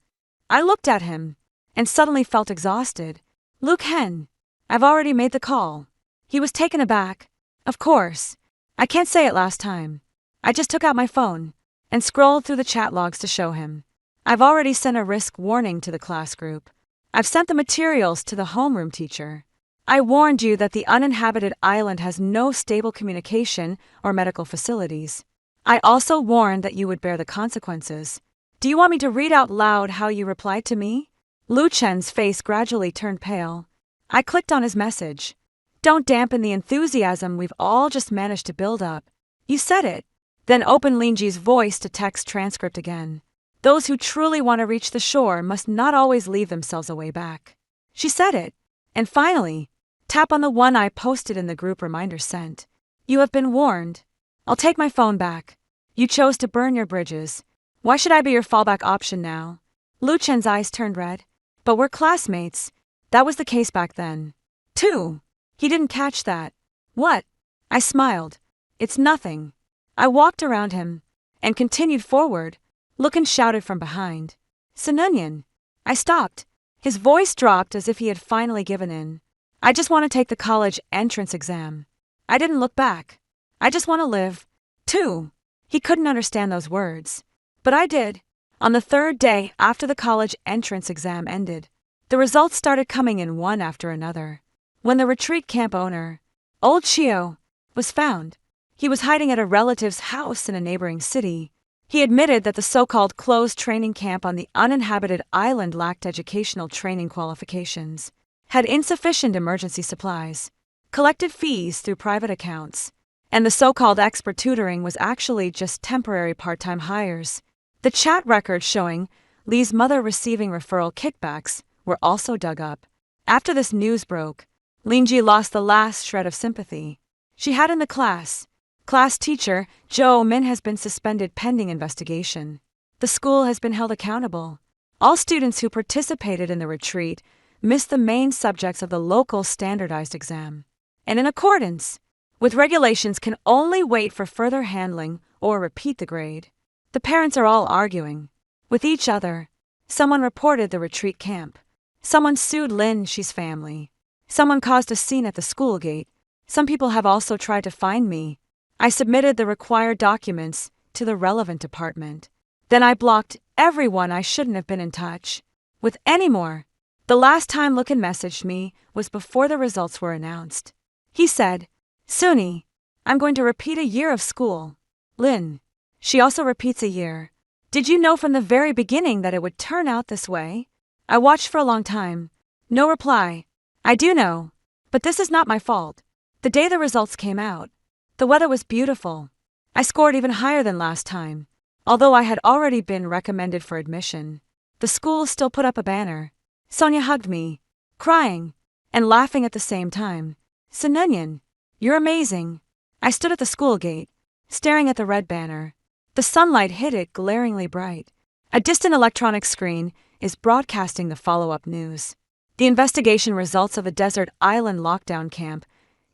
I looked at him and suddenly felt exhausted. Luke Hen, I've already made the call. He was taken aback. Of course. I can't say it last time. I just took out my phone and scrolled through the chat logs to show him. I've already sent a risk warning to the class group. I've sent the materials to the homeroom teacher. I warned you that the uninhabited island has no stable communication or medical facilities. I also warned that you would bear the consequences. Do you want me to read out loud how you replied to me? Lu Chen's face gradually turned pale. I clicked on his message. Don't dampen the enthusiasm we've all just managed to build up. You said it. Then open Linji's voice to text transcript again. Those who truly want to reach the shore must not always leave themselves a way back. She said it. And finally, tap on the one I posted in the group reminder sent. You have been warned. I'll take my phone back. You chose to burn your bridges. Why should I be your fallback option now? Lu Chen's eyes turned red. But we're classmates. That was the case back then. Too. He didn't catch that. What? I smiled. It's nothing. I walked around him and continued forward. Lucan shouted from behind. Sununyan. I stopped. His voice dropped as if he had finally given in. I just want to take the college entrance exam. I didn't look back. I just want to live. Too. He couldn't understand those words. But I did. On the third day after the college entrance exam ended, the results started coming in one after another. When the retreat camp owner, Old Chio, was found, he was hiding at a relative's house in a neighboring city. He admitted that the so-called closed training camp on the uninhabited island lacked educational training qualifications, had insufficient emergency supplies, collected fees through private accounts, and the so-called expert tutoring was actually just temporary part-time hires. The chat records showing Lee's mother receiving referral kickbacks were also dug up. After this news broke, Linji lost the last shred of sympathy she had in the class. Class teacher Zhou Min has been suspended pending investigation. The school has been held accountable. All students who participated in the retreat missed the main subjects of the local standardized exam, and in accordance with regulations can only wait for further handling or repeat the grade. The parents are all arguing with each other. Someone reported the retreat camp. Someone sued Lin Shi's family. Someone caused a scene at the school gate. Some people have also tried to find me. I submitted the required documents to the relevant department. Then I blocked everyone I shouldn't have been in touch with anymore. The last time Lucan messaged me was before the results were announced. He said, Suni, I'm going to repeat a year of school. Lin. She also repeats a year. Did you know from the very beginning that it would turn out this way? I watched for a long time. No reply. I do know. But this is not my fault. The day the results came out, the weather was beautiful. I scored even higher than last time. Although I had already been recommended for admission, the school still put up a banner. Sonia hugged me, crying and laughing at the same time. Sununyan, you're amazing. I stood at the school gate, staring at the red banner. The sunlight hit it glaringly bright. A distant electronic screen is broadcasting the follow-up news. The investigation results of a desert island lockdown camp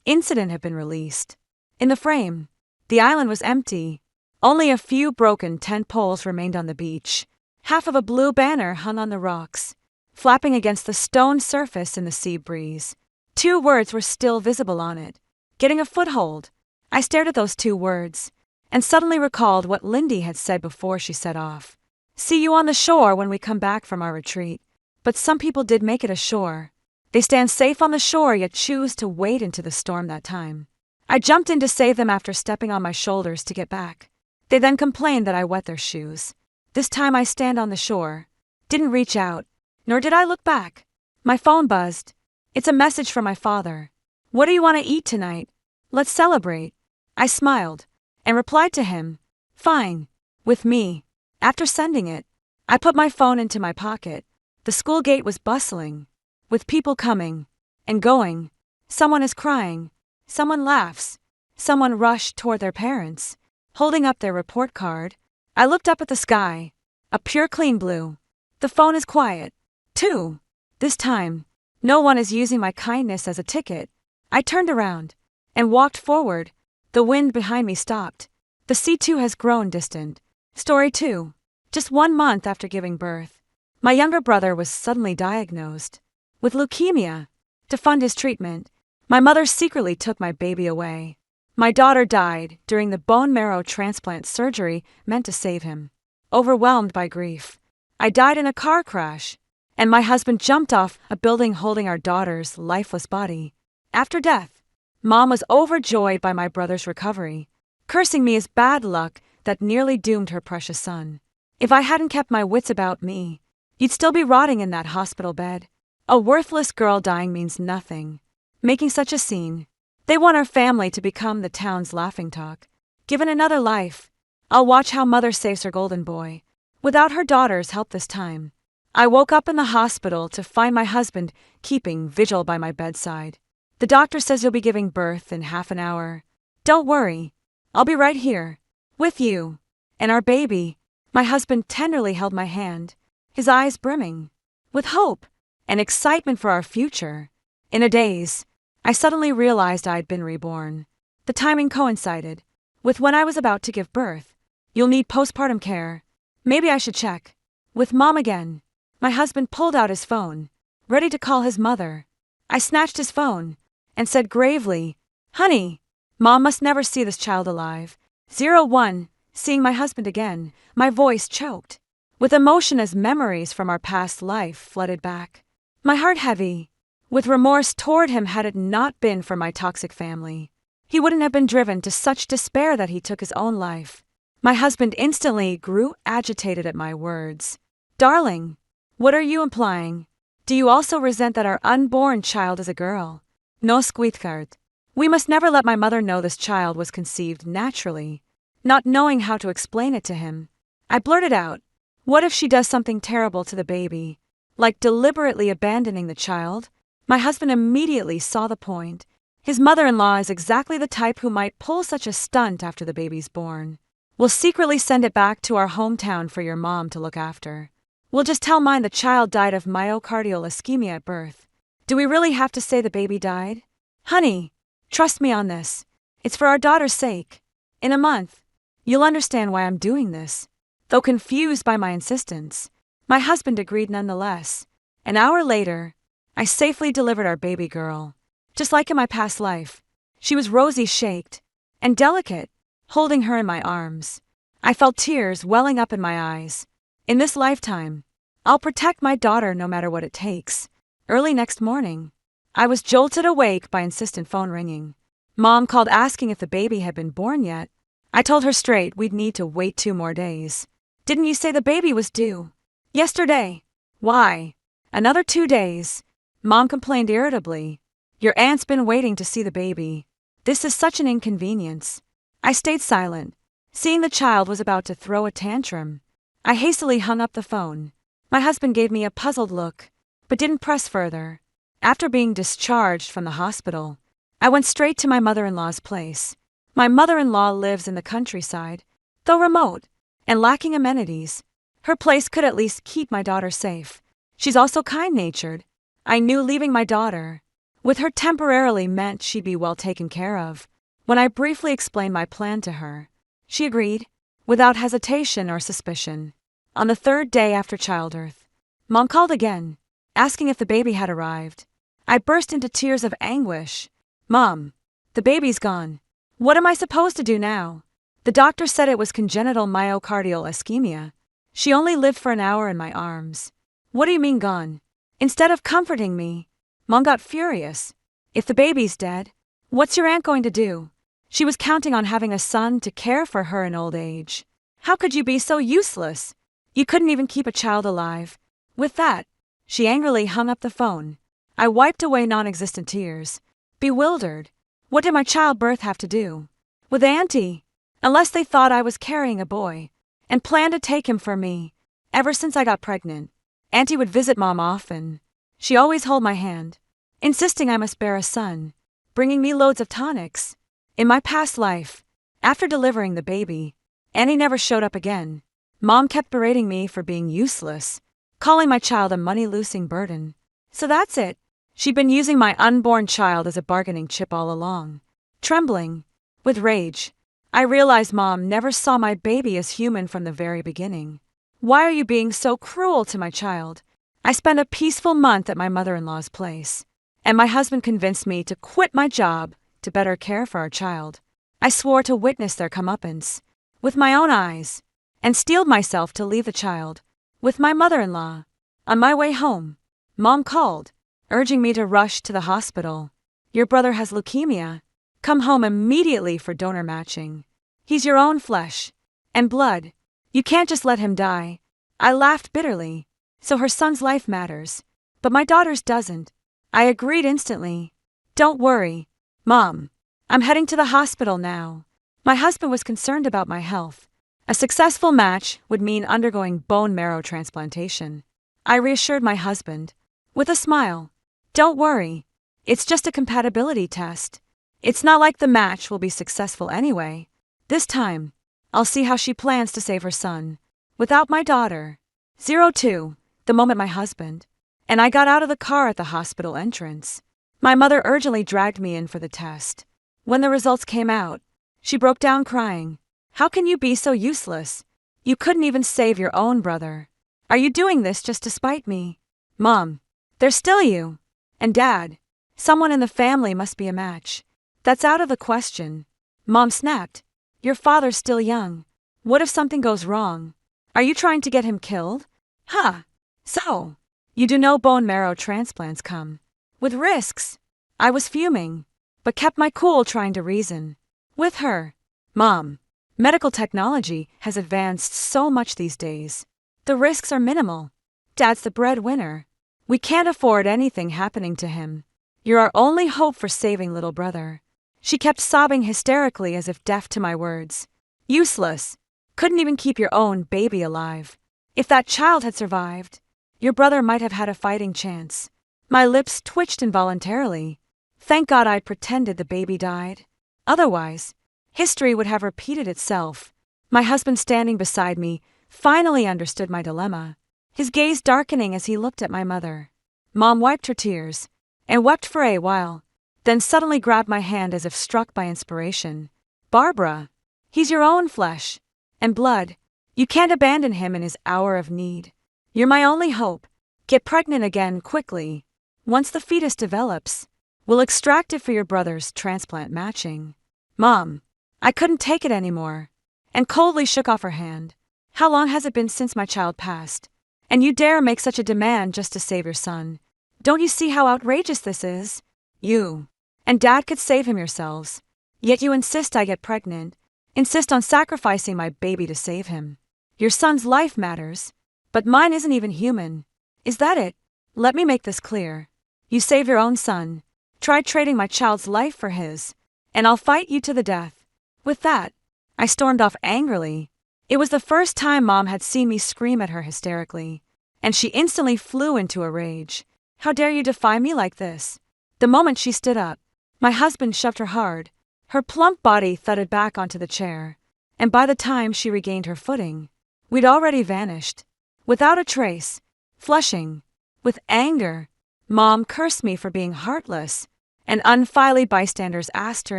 incident have been released. In the frame, the island was empty. Only a few broken tent poles remained on the beach. Half of a blue banner hung on the rocks, flapping against the stone surface in the sea breeze. 2 words were still visible on it. Getting a foothold. I stared at those 2 words, and suddenly recalled what Lindy had said before she set off. See you on the shore when we come back from our retreat. But some people did make it ashore. They stand safe on the shore yet choose to wade into the storm that time. I jumped in to save them after stepping on my shoulders to get back. They then complained that I wet their shoes. This time I stand on the shore. Didn't reach out, nor did I look back. My phone buzzed. It's a message from my father. What do you want to eat tonight? Let's celebrate. I smiled and replied to him, fine, with me. After sending it, I put my phone into my pocket. The school gate was bustling, with people coming and going. Someone is crying. Someone laughs. Someone rushed toward their parents, holding up their report card. I looked up at the sky, a pure clean blue. The phone is quiet, too. This time, no one is using my kindness as a ticket. I turned around and walked forward. The wind behind me stopped. The sea too has grown distant. Story 2. Just 1 month after giving birth, my younger brother was suddenly diagnosed with leukemia. To fund his treatment, my mother secretly took my baby away. My daughter died during the bone marrow transplant surgery meant to save him. Overwhelmed by grief, I died in a car crash, and my husband jumped off a building holding our daughter's lifeless body. After death, Mom was overjoyed by my brother's recovery, cursing me as bad luck that nearly doomed her precious son. If I hadn't kept my wits about me, you'd still be rotting in that hospital bed. A worthless girl dying means nothing. Making such a scene. They want our family to become the town's laughingstock. Given another life, I'll watch how mother saves her golden boy, without her daughter's help this time. I woke up in the hospital to find my husband keeping vigil by my bedside. The doctor says you'll be giving birth in half an hour. Don't worry, I'll be right here, with you, and our baby. My husband tenderly held my hand, his eyes brimming with hope and excitement for our future. In a daze, I suddenly realized I'd been reborn. The timing coincided with when I was about to give birth. You'll need postpartum care. Maybe I should check with Mom again. My husband pulled out his phone, ready to call his mother. I snatched his phone and said gravely, Honey, Mom must never see this child alive. 01, seeing my husband again, my voice choked with emotion as memories from our past life flooded back. My heart heavy with remorse toward him had it not been for my toxic family. He wouldn't have been driven to such despair that he took his own life. My husband instantly grew agitated at my words. Darling, what are you implying? Do you also resent that our unborn child is a girl? No squeakard. We must never let my mother know this child was conceived naturally. Not knowing how to explain it to him, I blurted out, what if she does something terrible to the baby, like deliberately abandoning the child? My husband immediately saw the point. His mother-in-law is exactly the type who might pull such a stunt after the baby's born. We'll secretly send it back to our hometown for your mom to look after. We'll just tell mine the child died of myocardial ischemia at birth. Do we really have to say the baby died? Honey, trust me on this. It's for our daughter's sake. In a month, you'll understand why I'm doing this. Though confused by my insistence, my husband agreed nonetheless. An hour later, I safely delivered our baby girl. Just like in my past life, she was rosy-cheeked and delicate, holding her in my arms. I felt tears welling up in my eyes. In this lifetime, I'll protect my daughter no matter what it takes. Early next morning, I was jolted awake by insistent phone ringing. Mom called asking if the baby had been born yet. I told her straight we'd need to wait 2 more days. Didn't you say the baby was due yesterday? Why? Another 2 days? Mom complained irritably. Your aunt's been waiting to see the baby. This is such an inconvenience. I stayed silent, seeing the child was about to throw a tantrum. I hastily hung up the phone. My husband gave me a puzzled look, but didn't press further. After being discharged from the hospital, I went straight to my mother-in-law's place. My mother-in-law lives in the countryside, though remote and lacking amenities. Her place could at least keep my daughter safe. She's also kind-natured. I knew leaving my daughter with her temporarily meant she'd be well taken care of. When I briefly explained my plan to her, she agreed, without hesitation or suspicion. On the third day after childbirth, Mom called again, asking if the baby had arrived. I burst into tears of anguish. Mom, the baby's gone. What am I supposed to do now? The doctor said it was congenital myocardial ischemia. She only lived for an hour in my arms. What do you mean gone? Instead of comforting me, Mom got furious. If the baby's dead, what's your aunt going to do? She was counting on having a son to care for her in old age. How could you be so useless? You couldn't even keep a child alive. With that, she angrily hung up the phone. I wiped away non-existent tears, bewildered. What did my childbirth have to do with Auntie? Unless they thought I was carrying a boy and planned to take him for me. Ever since I got pregnant, Auntie would visit Mom often. She always held my hand, insisting I must bear a son, bringing me loads of tonics. In my past life, after delivering the baby, Annie never showed up again. Mom kept berating me for being useless, calling my child a money-losing burden. So that's it. She'd been using my unborn child as a bargaining chip all along. Trembling with rage, I realized Mom never saw my baby as human from the very beginning. Why are you being so cruel to my child? I spent a peaceful month at my mother-in-law's place, and my husband convinced me to quit my job to better care for our child. I swore to witness their comeuppance with my own eyes, and steeled myself to leave the child with my mother-in-law. On my way home, Mom called, urging me to rush to the hospital. Your brother has leukemia. Come home immediately for donor matching. He's your own flesh and blood. You can't just let him die. I laughed bitterly. So her son's life matters, but my daughter's doesn't. I agreed instantly. Don't worry, Mom. I'm heading to the hospital now. My husband was concerned about my health. A successful match would mean undergoing bone marrow transplantation. I reassured my husband with a smile. Don't worry. It's just a compatibility test. It's not like the match will be successful anyway. This time, I'll see how she plans to save her son without my daughter. 02. The moment my husband and I got out of the car at the hospital entrance, my mother urgently dragged me in for the test. When the results came out, she broke down crying. How can you be so useless? You couldn't even save your own brother. Are you doing this just to spite me? Mom, there's still you. And Dad. Someone in the family must be a match. That's out of the question. Mom snapped. Your father's still young. What if something goes wrong? Are you trying to get him killed? Huh. So, you do know bone marrow transplants come with risks. I was fuming, but kept my cool trying to reason with her. Mom, medical technology has advanced so much these days. The risks are minimal. Dad's the breadwinner. We can't afford anything happening to him. You're our only hope for saving little brother. She kept sobbing hysterically as if deaf to my words. Useless. Couldn't even keep your own baby alive. If that child had survived, your brother might have had a fighting chance. My lips twitched involuntarily. Thank God I'd pretended the baby died. Otherwise, history would have repeated itself. My husband standing beside me finally understood my dilemma, his gaze darkening as he looked at my mother. Mom wiped her tears and wept for a while, then suddenly grabbed my hand as if struck by inspiration. Barbara, he's your own flesh and blood. You can't abandon him in his hour of need. You're my only hope. Get pregnant again quickly. Once the fetus develops, we'll extract it for your brother's transplant matching. Mom, I couldn't take it anymore, and coldly shook off her hand. How long has it been since my child passed? And you dare make such a demand just to save your son? Don't you see how outrageous this is? You and Dad could save him yourselves, yet you insist I get pregnant, insist on sacrificing my baby to save him. Your son's life matters, but mine isn't even human. Is that it? Let me make this clear. You save your own son, Try trading my child's life for his, and I'll fight you to the death." With that, I stormed off angrily. It was the first time Mom had seen me scream at her hysterically, and she instantly flew into a rage. "How dare you defy me like this?" The moment she stood up, my husband shoved her hard. Her plump body thudded back onto the chair, and by the time she regained her footing, we'd already vanished. Without a trace, flushing, with anger, Mom cursed me for being heartless, and unfily bystanders asked her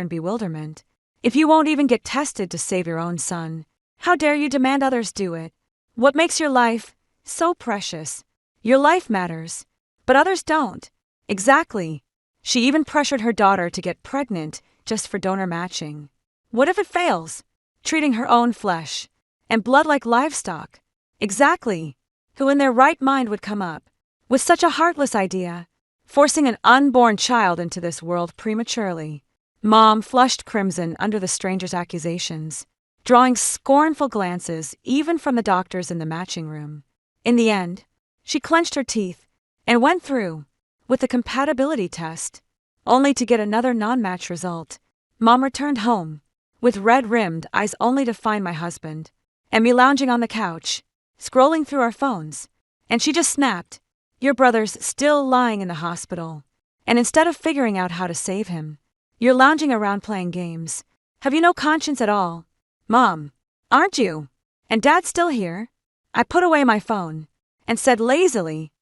in bewilderment, "If you won't even get tested to save your own son, how dare you demand others do it? What makes your life so precious? Your life matters, but others don't." Exactly. She even pressured her daughter to get pregnant just for donor matching. What if it fails? Treating her own flesh and blood like livestock. Exactly. Who in their right mind would come up with such a heartless idea, forcing an unborn child into this world prematurely? Mom flushed crimson under the stranger's accusations, drawing scornful glances even from the doctors in the matching room. In the end, she clenched her teeth and went through with the compatibility test, only to get another non-match result. Mom returned home with red-rimmed eyes only to find my husband and me lounging on the couch, scrolling through our phones, and she just snapped, "Your brother's still lying in the hospital, and instead of figuring out how to save him, you're lounging around playing games. Have you no conscience at all? Mom, aren't you? And Dad's still here?" I put away my phone and said lazily,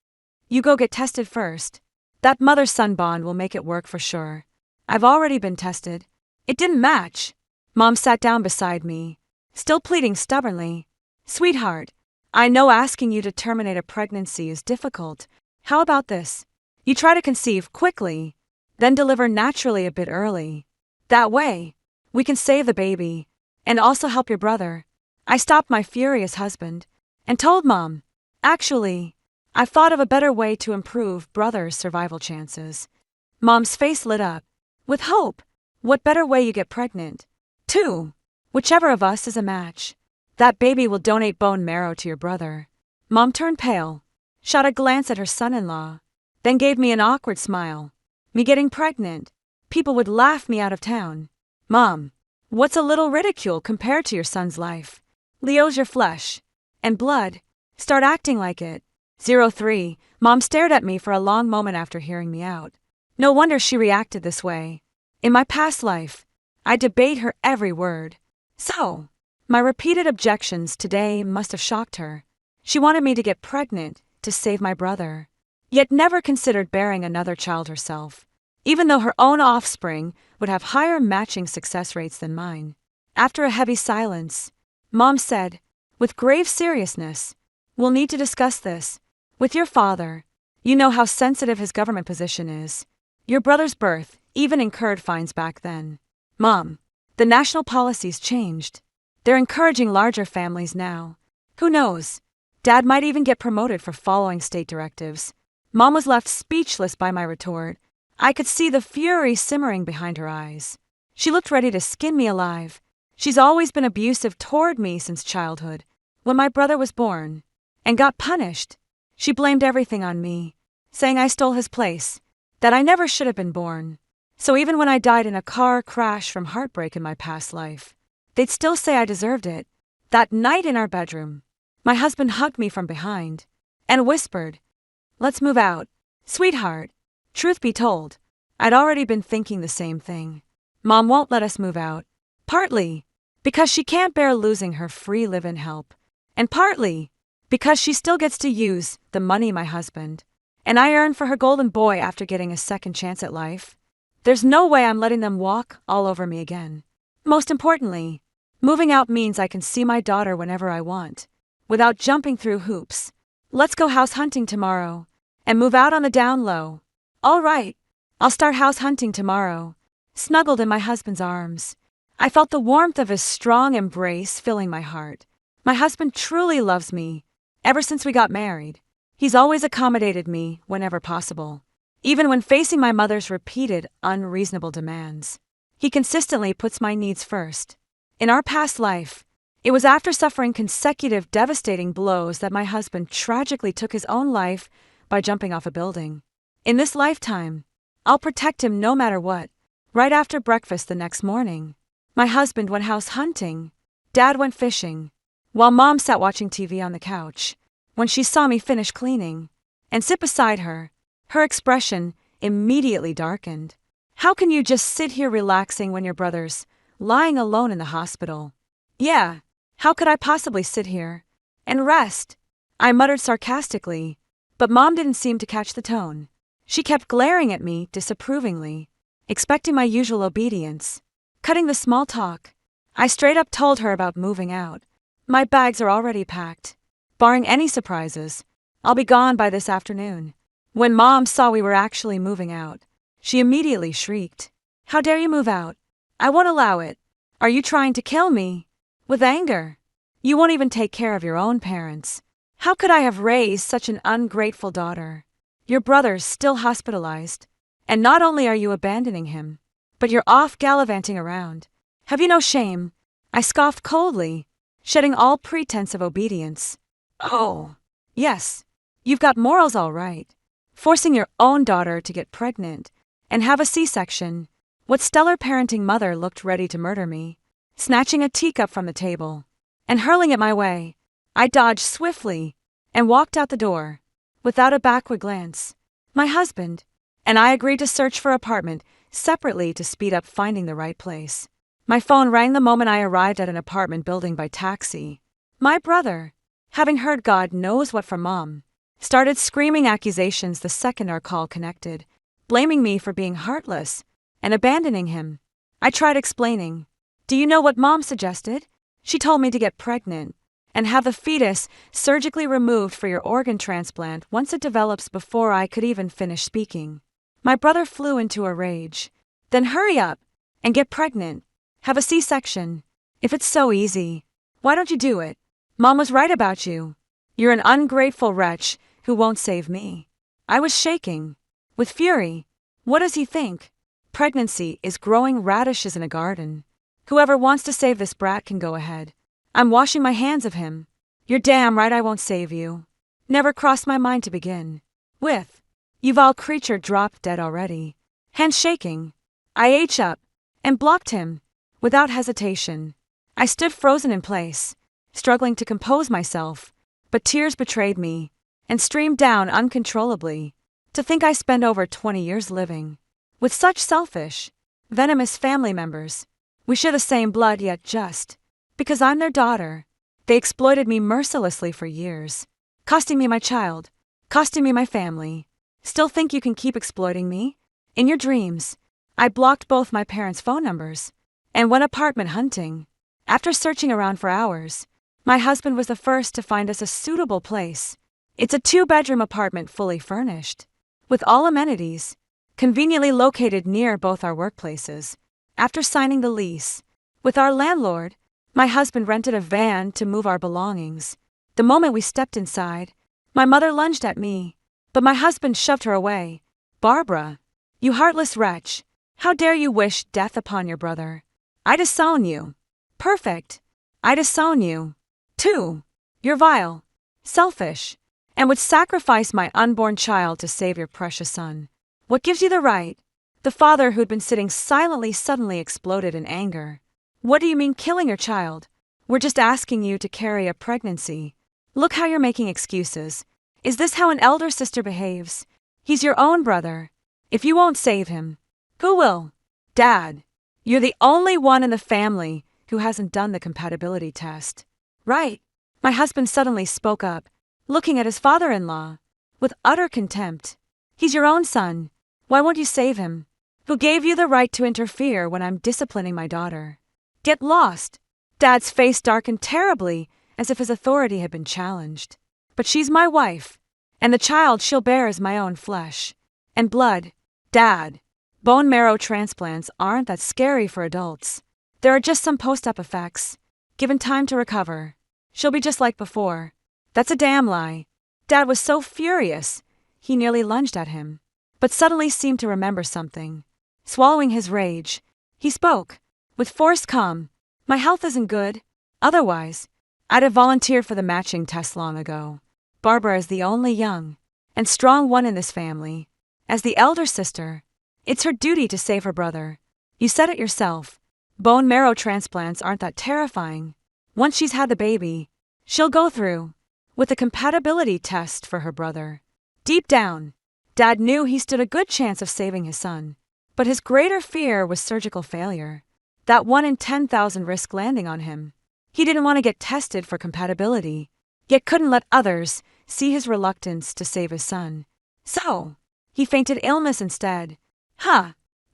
"You go get tested first. That mother-son bond will make it work for sure. I've already been tested. It didn't match." Mom sat down beside me, still pleading stubbornly, "Sweetheart, I know asking you to terminate a pregnancy is difficult. How about this? You try to conceive quickly, then deliver naturally a bit early. That way, we can save the baby and also help your brother." I stopped my furious husband and told Mom, "Actually, I've thought of a better way to improve brother's survival chances." Mom's face lit up with hope. "What better way? You get pregnant. 2. Whichever of us is a match. That baby will donate bone marrow to your brother." Mom turned pale, shot a glance at her son-in-law, then gave me an awkward smile. "Me getting pregnant? People would laugh me out of town." "Mom, what's a little ridicule compared to your son's life? Leo's your flesh and blood. Start acting like it." 03. Mom stared at me for a long moment after hearing me out. No wonder she reacted this way. In my past life, I debate her every word. So, my repeated objections today must have shocked her. She wanted me to get pregnant to save my brother, yet never considered bearing another child herself, even though her own offspring would have higher matching success rates than mine. After a heavy silence, Mom said, with grave seriousness, "We'll need to discuss this with your father. You know how sensitive his government position is. Your brother's birth even incurred fines back then. Mom, the national policy's changed. They're encouraging larger families now. Who knows? Dad might even get promoted for following state directives." Mom was left speechless by my retort. I could see the fury simmering behind her eyes. She looked ready to skin me alive. She's always been abusive toward me since childhood. When my brother was born and got punished, she blamed everything on me, saying I stole his place, that I never should have been born. So even when I died in a car crash from heartbreak in my past life, they'd still say I deserved it. That night in our bedroom, my husband hugged me from behind and whispered, "Let's move out, sweetheart." Truth be told, I'd already been thinking the same thing. Mom won't let us move out, partly because she can't bear losing her free live-in help, and partly because she still gets to use the money my husband and I earned for her golden boy after getting a second chance at life. There's no way I'm letting them walk all over me again. Most importantly, moving out means I can see my daughter whenever I want, without jumping through hoops. Let's go house hunting tomorrow and move out on the down low. All right, I'll start house hunting tomorrow. Snuggled in my husband's arms, I felt the warmth of his strong embrace filling my heart. My husband truly loves me. Ever since we got married, he's always accommodated me whenever possible, even when facing my mother's repeated, unreasonable demands. He consistently puts my needs first. In our past life, it was after suffering consecutive devastating blows that my husband tragically took his own life by jumping off a building. In this lifetime, I'll protect him no matter what. Right after breakfast the next morning, my husband went house hunting. Dad went fishing, while Mom sat watching TV on the couch. When she saw me finish cleaning and sit beside her, her expression immediately darkened. How can you just sit here relaxing when your brother's lying alone in the hospital? Yeah, how could I possibly sit here and rest? I muttered sarcastically, but Mom didn't seem to catch the tone. She kept glaring at me disapprovingly, expecting my usual obedience. Cutting the small talk, I straight up told her about moving out. My bags are already packed. Barring any surprises, I'll be gone by this afternoon. When Mom saw we were actually moving out, she immediately shrieked. How dare you move out? I won't allow it. Are you trying to kill me? With anger. You won't even take care of your own parents. How could I have raised such an ungrateful daughter? Your brother's still hospitalized, and not only are you abandoning him, but you're off gallivanting around. Have you no shame? I scoffed coldly, shedding all pretense of obedience. Oh, yes, you've got morals all right. Forcing your own daughter to get pregnant and have a C-section. What stellar parenting mother looked ready to murder me? Snatching a teacup from the table and hurling it my way, I dodged swiftly and walked out the door without a backward glance. My husband and I agreed to search for an apartment separately to speed up finding the right place. My phone rang the moment I arrived at an apartment building by taxi. My brother, having heard God knows what from Mom, started screaming accusations the second our call connected, blaming me for being heartless and abandoning him. I tried explaining. Do you know what Mom suggested? She told me to get pregnant and have the fetus surgically removed for your organ transplant once it develops. Before I could even finish speaking, my brother flew into a rage. Then hurry up and get pregnant. Have a C-section. If it's so easy, why don't you do it? Mom was right about you. You're an ungrateful wretch who won't save me. I was shaking with fury. What does he think? Pregnancy is growing radishes in a garden. Whoever wants to save this brat can go ahead. I'm washing my hands of him. You're damn right I won't save you. Never crossed my mind to begin with. You've all creature dropped dead already. Hands shaking, I H up and blocked him. Without hesitation, I stood frozen in place, struggling to compose myself, but tears betrayed me and streamed down uncontrollably. To think I spent over 20 years living with such selfish, venomous family members. We share the same blood, yet just because I'm their daughter, they exploited me mercilessly for years, costing me my child, costing me my family. Still think you can keep exploiting me? In your dreams, I blocked both my parents' phone numbers and went apartment hunting. After searching around for hours, my husband was the first to find us a suitable place. It's a 2-bedroom apartment fully furnished, with all amenities, conveniently located near both our workplaces. After signing the lease with our landlord, my husband rented a van to move our belongings. The moment we stepped inside, my mother lunged at me, but my husband shoved her away. Barbara, you heartless wretch, how dare you wish death upon your brother? I disown you. Perfect. I disown you. Too. You're vile, selfish, and would sacrifice my unborn child to save your precious son. What gives you the right? The father who'd been sitting silently suddenly exploded in anger. What do you mean killing your child? We're just asking you to carry a pregnancy. Look how you're making excuses. Is this how an elder sister behaves? He's your own brother. If you won't save him, who will? Dad, you're the only one in the family who hasn't done the compatibility test. Right? My husband suddenly spoke up, looking at his father-in-law with utter contempt. He's your own son. Why won't you save him? Who gave you the right to interfere when I'm disciplining my daughter? Get lost. Dad's face darkened terribly, as if his authority had been challenged. But she's my wife, and the child she'll bear is my own flesh and blood. Dad, bone marrow transplants aren't that scary for adults. There are just some post-op effects. Given time to recover, she'll be just like before. That's a damn lie. Dad was so furious, he nearly lunged at him, but suddenly seemed to remember something. Swallowing his rage, he spoke with forced calm. My health isn't good. Otherwise, I'd have volunteered for the matching test long ago. Barbara is the only young and strong one in this family. As the elder sister, It's her duty to save her brother. You said it yourself. Bone marrow transplants aren't that terrifying. Once she's had the baby, she'll go through with a compatibility test for her brother. Deep down, Dad knew he stood a good chance of saving his son. But his greater fear was surgical failure. That 1 in 10,000 risk landing on him. He didn't want to get tested for compatibility, yet couldn't let others see his reluctance to save his son. So, he feinted illness instead.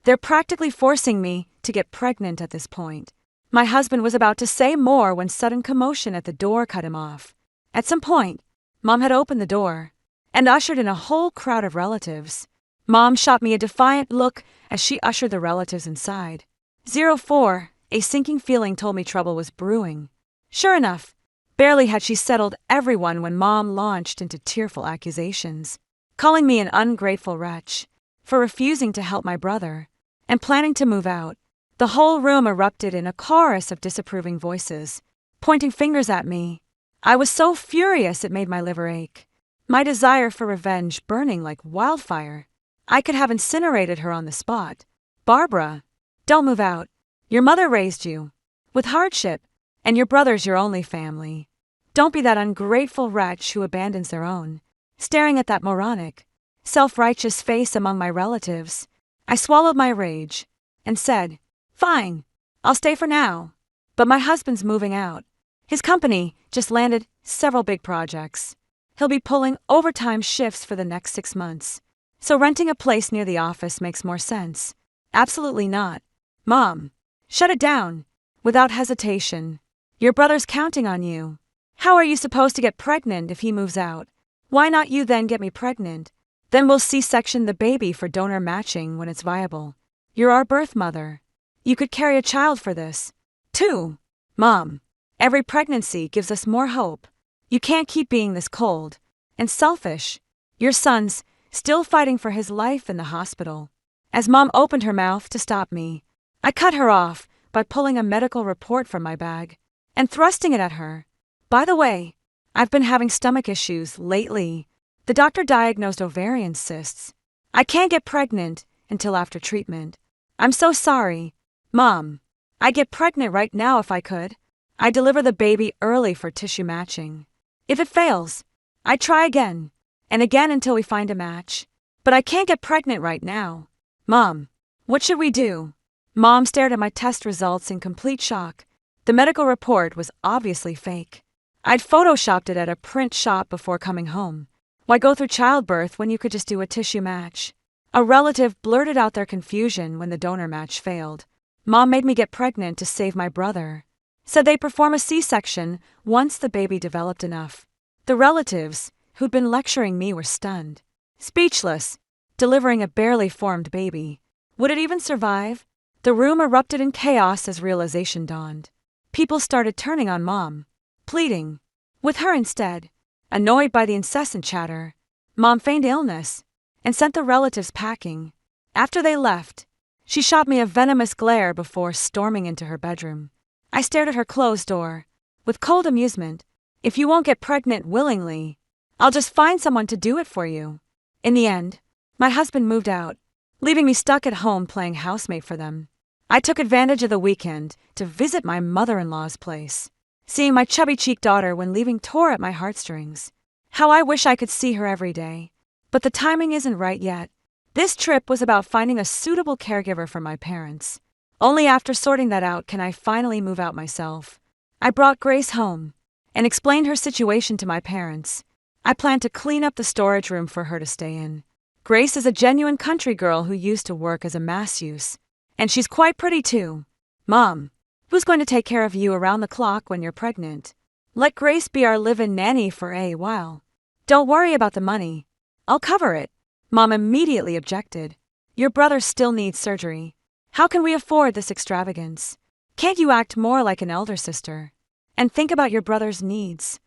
They're practically forcing me to get pregnant at this point. My husband was about to say more when sudden commotion at the door cut him off. At some point, Mom had opened the door and ushered in a whole crowd of relatives. Mom shot me a defiant look as she ushered the relatives inside. 04, a sinking feeling told me trouble was brewing. Sure enough, barely had she settled everyone when Mom launched into tearful accusations, calling me an ungrateful wretch for refusing to help my brother and planning to move out. The whole room erupted in a chorus of disapproving voices, pointing fingers at me. I was so furious it made my liver ache, my desire for revenge burning like wildfire. I could have incinerated her on the spot. Barbara, don't move out. Your mother raised you with hardship, and your brother's your only family. Don't be that ungrateful wretch who abandons their own. Staring at that moronic, self-righteous face among my relatives, I swallowed my rage and said, "Fine, I'll stay for now. But my husband's moving out. His company just landed several big projects. He'll be pulling overtime shifts for the next 6 months. So renting a place near the office makes more sense." Absolutely not. Mom, shut it down. Without hesitation. Your brother's counting on you. How are you supposed to get pregnant if he moves out? Why not you then get me pregnant? Then we'll C-section the baby for donor matching when it's viable. You're our birth mother. You could carry a child for this, too. Mom, every pregnancy gives us more hope. You can't keep being this cold and selfish. Your son's still fighting for his life in the hospital. As Mom opened her mouth to stop me, I cut her off by pulling a medical report from my bag and thrusting it at her. By the way, I've been having stomach issues lately. The doctor diagnosed ovarian cysts. I can't get pregnant until after treatment. I'm so sorry. Mom, I'd get pregnant right now if I could. I'd deliver the baby early for tissue matching. If it fails, I'd try again and again until we find a match. But I can't get pregnant right now. Mom, what should we do? Mom stared at my test results in complete shock. The medical report was obviously fake. I'd photoshopped it at a print shop before coming home. Why go through childbirth when you could just do a tissue match? A relative blurted out their confusion when the donor match failed. Mom made me get pregnant to save my brother. Said they'd perform a C-section once the baby developed enough. The relatives, who'd been lecturing me, were stunned. Speechless, delivering a barely formed baby. Would it even survive? The room erupted in chaos as realization dawned. People started turning on Mom, pleading with her instead. Annoyed by the incessant chatter, Mom feigned illness and sent the relatives packing. After they left, she shot me a venomous glare before storming into her bedroom. I stared at her closed door with cold amusement. If you won't get pregnant willingly, I'll just find someone to do it for you. In the end, my husband moved out, leaving me stuck at home playing housemate for them. I took advantage of the weekend to visit my mother-in-law's place. Seeing my chubby-cheeked daughter when leaving tore at my heartstrings. How I wish I could see her every day. But the timing isn't right yet. This trip was about finding a suitable caregiver for my parents. Only after sorting that out can I finally move out myself. I brought Grace home and explained her situation to my parents. I plan to clean up the storage room for her to stay in. Grace is a genuine country girl who used to work as a masseuse. And she's quite pretty too. Mom, who's going to take care of you around the clock when you're pregnant? Let Grace be our live-in nanny for a while. Don't worry about the money. I'll cover it. Mom immediately objected. Your brother still needs surgery. How can we afford this extravagance? Can't you act more like an elder sister and think about your brother's needs?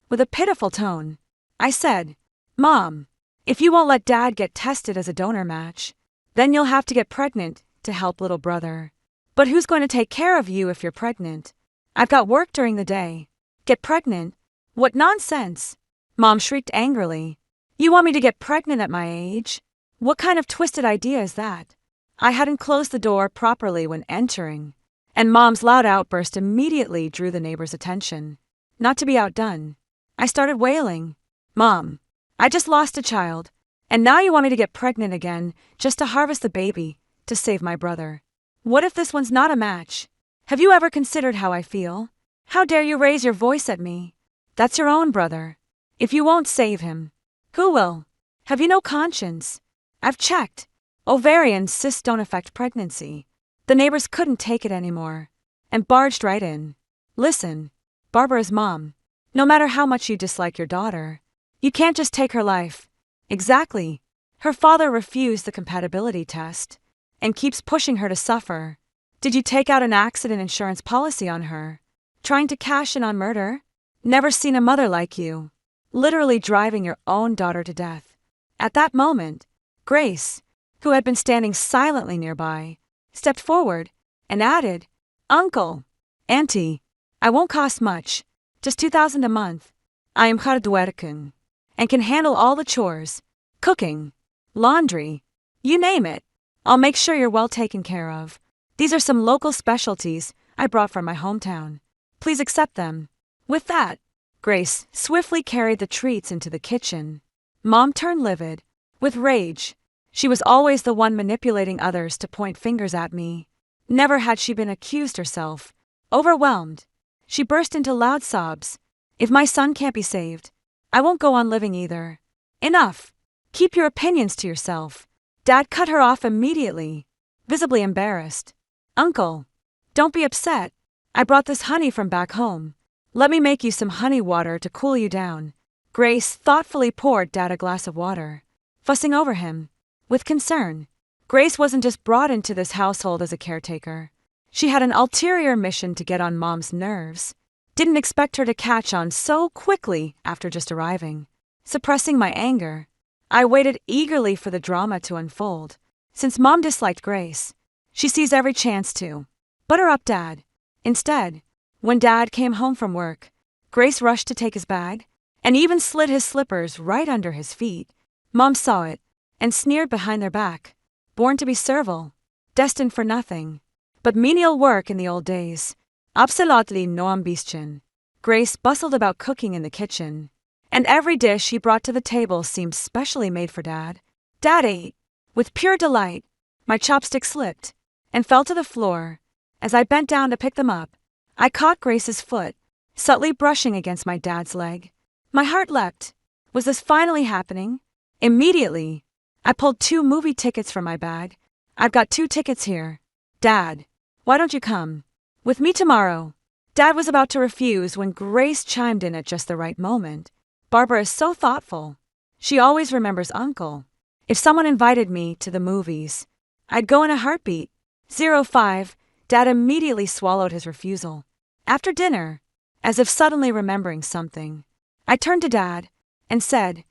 With a pitiful tone, I said, Mom, if you won't let Dad get tested as a donor match, then you'll have to get pregnant to help little brother. But who's going to take care of you if you're pregnant? I've got work during the day. Get pregnant? What nonsense! Mom shrieked angrily. You want me to get pregnant at my age? What kind of twisted idea is that? I hadn't closed the door properly when entering, and Mom's loud outburst immediately drew the neighbor's attention. Not to be outdone, I started wailing. Mom, I just lost a child, and now you want me to get pregnant again just to harvest the baby to save my brother. What if this one's not a match? Have you ever considered how I feel? How dare you raise your voice at me? That's your own brother. If you won't save him, who will? Have you no conscience? I've checked. Ovarian cysts don't affect pregnancy. The neighbors couldn't take it anymore and barged right in. Listen, Barbara's mom, no matter how much you dislike your daughter, you can't just take her life. Exactly. Her father refused the compatibility test and keeps pushing her to suffer. Did you take out an accident insurance policy on her? Trying to cash in on murder? Never seen a mother like you. Literally driving your own daughter to death. At that moment, Grace, who had been standing silently nearby, stepped forward and added, Uncle, Auntie, I won't cost much, just $2,000 a month. I am hardwerken and can handle all the chores, cooking, laundry, you name it. I'll make sure you're well taken care of. These are some local specialties I brought from my hometown. Please accept them. With that, Grace swiftly carried the treats into the kitchen. Mom turned livid, with rage. She was always the one manipulating others to point fingers at me. Never had she been accused herself. Overwhelmed, she burst into loud sobs. If my son can't be saved, I won't go on living either. Enough. Keep your opinions to yourself. Dad cut her off immediately, visibly embarrassed. Uncle, don't be upset. I brought this honey from back home. Let me make you some honey water to cool you down. Grace thoughtfully poured Dad a glass of water, fussing over him with concern. Grace wasn't just brought into this household as a caretaker. She had an ulterior mission to get on Mom's nerves. Didn't expect her to catch on so quickly after just arriving. Suppressing my anger, I waited eagerly for the drama to unfold. Since Mom disliked Grace, she seized every chance to butter up Dad. Instead, when Dad came home from work, Grace rushed to take his bag and even slid his slippers right under his feet. Mom saw it and sneered behind their back. Born to be servile, destined for nothing but menial work in the old days. Absolutely no ambition. Grace bustled about cooking in the kitchen, and every dish she brought to the table seemed specially made for Dad. Dad ate with pure delight. My chopstick slipped and fell to the floor. As I bent down to pick them up, I caught Grace's foot, subtly brushing against my dad's leg. My heart leapt. Was this finally happening? Immediately, I pulled 2 movie tickets from my bag. I've got 2 tickets here. Dad, why don't you come with me tomorrow? Dad was about to refuse when Grace chimed in at just the right moment. Barbara is so thoughtful. She always remembers Uncle. If someone invited me to the movies, I'd go in a heartbeat. 05, Dad immediately swallowed his refusal. After dinner, as if suddenly remembering something, I turned to Dad and said,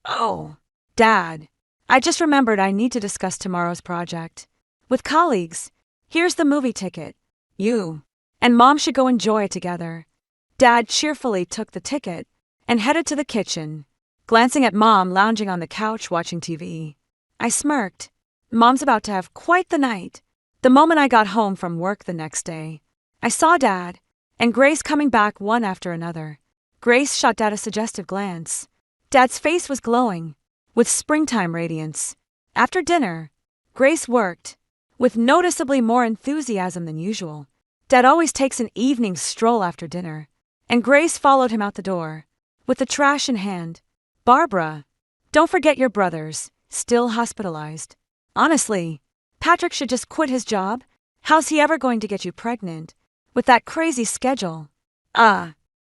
Oh, Dad, I just remembered I need to discuss tomorrow's project with colleagues. Here's the movie ticket. You and Mom should go enjoy it together. Dad cheerfully took the ticket and headed to the kitchen, glancing at Mom lounging on the couch watching TV. I smirked. Mom's about to have quite the night. The moment I got home from work the next day, I saw Dad and Grace coming back one after another. Grace shot Dad a suggestive glance. Dad's face was glowing with springtime radiance. After dinner, Grace worked with noticeably more enthusiasm than usual. Dad always takes an evening stroll after dinner, and Grace followed him out the door with the trash in hand. Barbara, don't forget your brothers, still hospitalized. Honestly, Patrick should just quit his job. How's he ever going to get you pregnant with that crazy schedule?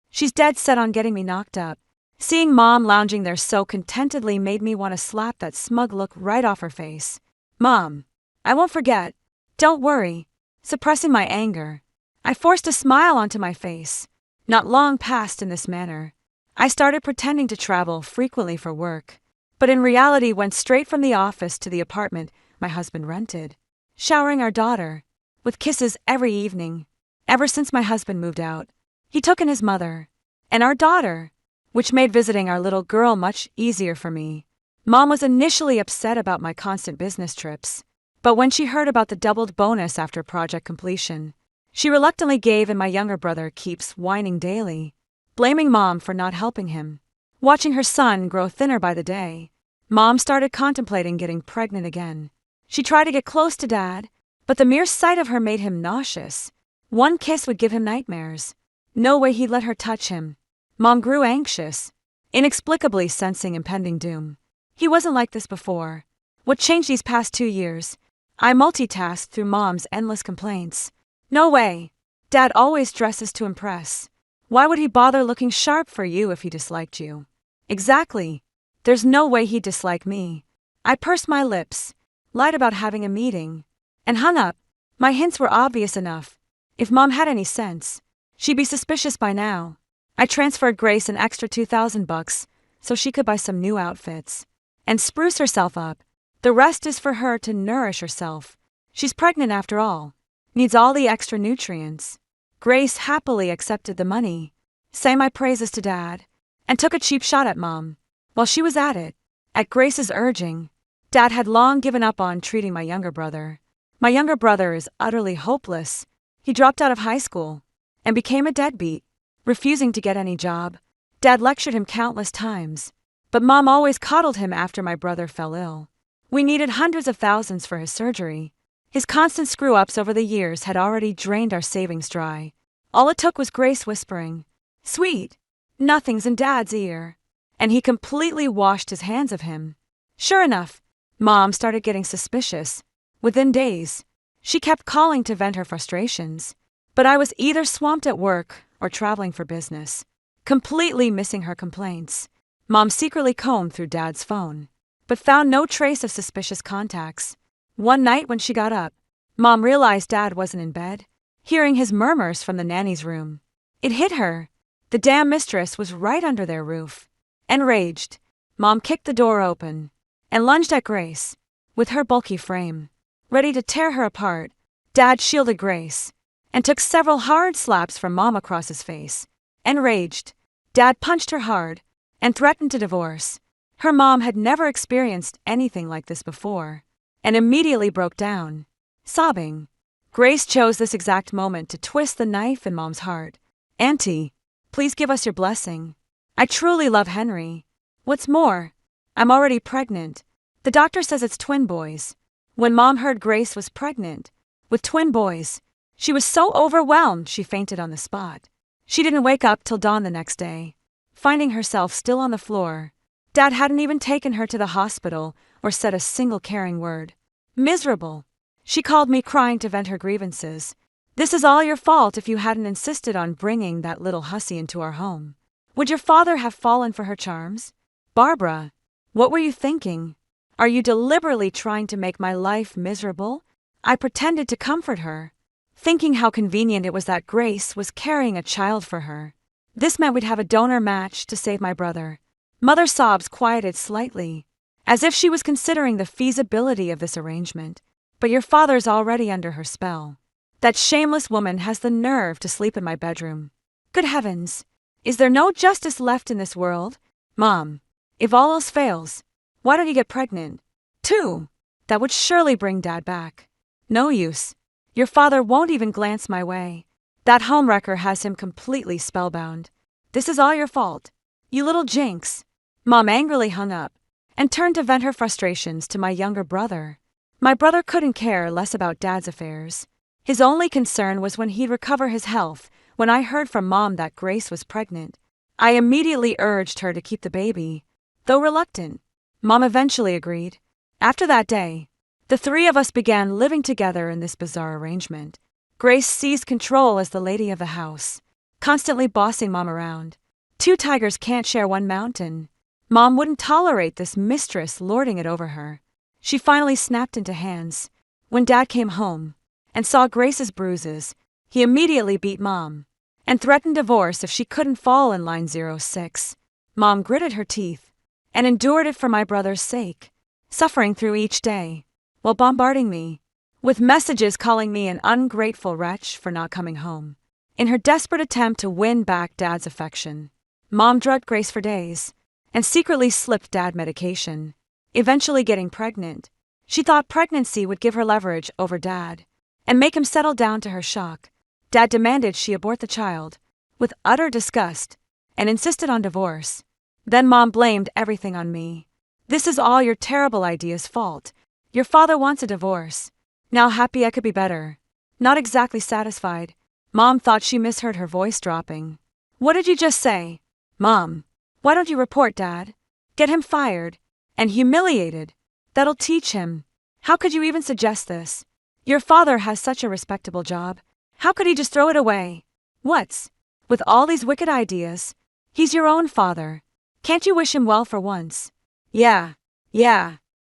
She's dead set on getting me knocked up. Seeing Mom lounging there so contentedly made me want to slap that smug look right off her face. Mom, I won't forget. Don't worry. Suppressing my anger, I forced a smile onto my face. Not long passed in this manner. I started pretending to travel frequently for work, but in reality went straight from the office to the apartment my husband rented, showering our daughter with kisses every evening. Ever since my husband moved out, he took in his mother and our daughter, which made visiting our little girl much easier for me. Mom was initially upset about my constant business trips, But when she heard about the doubled bonus after project completion, she reluctantly gave, and my younger brother keeps whining daily, blaming Mom for not helping him. Watching her son grow thinner by the day, Mom started contemplating getting pregnant again. She tried to get close to Dad, but the mere sight of her made him nauseous. One kiss would give him nightmares. No way he'd let her touch him. Mom grew anxious, inexplicably sensing impending doom. He wasn't like this before. What changed these past 2 years? I multitasked through Mom's endless complaints. No way. Dad always dresses to impress. Why would he bother looking sharp for you if he disliked you? Exactly. There's no way he'd dislike me. I pursed my lips, lied about having a meeting, and hung up. My hints were obvious enough. If Mom had any sense, she'd be suspicious by now. I transferred Grace an extra $2,000 so she could buy some new outfits and spruce herself up. The rest is for her to nourish herself. She's pregnant after all. Needs all the extra nutrients. Grace happily accepted the money, sang my praises to Dad, and took a cheap shot at Mom. While she was at it, at Grace's urging, Dad had long given up on treating my younger brother. My younger brother is utterly hopeless. He dropped out of high school and became a deadbeat, refusing to get any job. Dad lectured him countless times, but Mom always coddled him after my brother fell ill. We needed hundreds of thousands for his surgery. His constant screw-ups over the years had already drained our savings dry. All it took was Grace whispering, "Sweet, nothing's in Dad's ear," and he completely washed his hands of him. Sure enough, Mom started getting suspicious. Within days, she kept calling to vent her frustrations, but I was either swamped at work or traveling for business, completely missing her complaints. Mom secretly combed through Dad's phone, but found no trace of suspicious contacts. One night when she got up, Mom realized Dad wasn't in bed, hearing his murmurs from the nanny's room. It hit her. The damn mistress was right under their roof. Enraged, Mom kicked the door open and lunged at Grace, with her bulky frame, ready to tear her apart. Dad shielded Grace and took several hard slaps from Mom across his face. Enraged, Dad punched her hard and threatened to divorce. Her mom had never experienced anything like this before and immediately broke down, sobbing. Grace chose this exact moment to twist the knife in Mom's heart. "Auntie, please give us your blessing. I truly love Henry. What's more, I'm already pregnant. The doctor says it's twin boys." When Mom heard Grace was pregnant with twin boys, she was so overwhelmed she fainted on the spot. She didn't wake up till dawn the next day, finding herself still on the floor. Dad hadn't even taken her to the hospital or said a single caring word. Miserable. She called me crying to vent her grievances. "This is all your fault. If you hadn't insisted on bringing that little hussy into our home, would your father have fallen for her charms? Barbara, what were you thinking? Are you deliberately trying to make my life miserable?" I pretended to comfort her, thinking how convenient it was that Grace was carrying a child for her. This meant we'd have a donor match to save my brother. Mother's sobs quieted slightly, as if she was considering the feasibility of this arrangement. "But your father's already under her spell. That shameless woman has the nerve to sleep in my bedroom. Good heavens, is there no justice left in this world? Mom, if all else fails, why don't you get pregnant? Too. That would surely bring Dad back." "No use. Your father won't even glance my way. That homewrecker has him completely spellbound. This is all your fault. You little jinx." Mom angrily hung up and turned to vent her frustrations to my younger brother. My brother couldn't care less about Dad's affairs. His only concern was when he'd recover his health. When I heard from Mom that Grace was pregnant, I immediately urged her to keep the baby, though reluctant. Mom eventually agreed. After that day, the three of us began living together in this bizarre arrangement. Grace seized control as the lady of the house, constantly bossing Mom around. Two tigers can't share one mountain. Mom wouldn't tolerate this mistress lording it over her. She finally snapped into hands. When Dad came home and saw Grace's bruises, he immediately beat Mom and threatened divorce if she couldn't fall in line 06. Mom gritted her teeth and endured it for my brother's sake, suffering through each day while bombarding me with messages calling me an ungrateful wretch for not coming home. In her desperate attempt to win back Dad's affection, Mom drugged Grace for days and secretly slipped Dad medication. Eventually getting pregnant, She thought pregnancy would give her leverage over Dad and make him settle down to her shock. Dad demanded she abort the child, with utter disgust, and insisted on divorce. Then Mom blamed everything on me. "This is all your terrible ideas' fault. Your father wants a divorce. Now happy I could be better." Not exactly satisfied, Mom thought she misheard her voice dropping. "What did you just say? Mom, why don't you report Dad? Get him fired and humiliated. That'll teach him. How could you even suggest this? Your father has such a respectable job. How could he just throw it away? What's with all these wicked ideas? He's your own father. Can't you wish him well for once?" Yeah.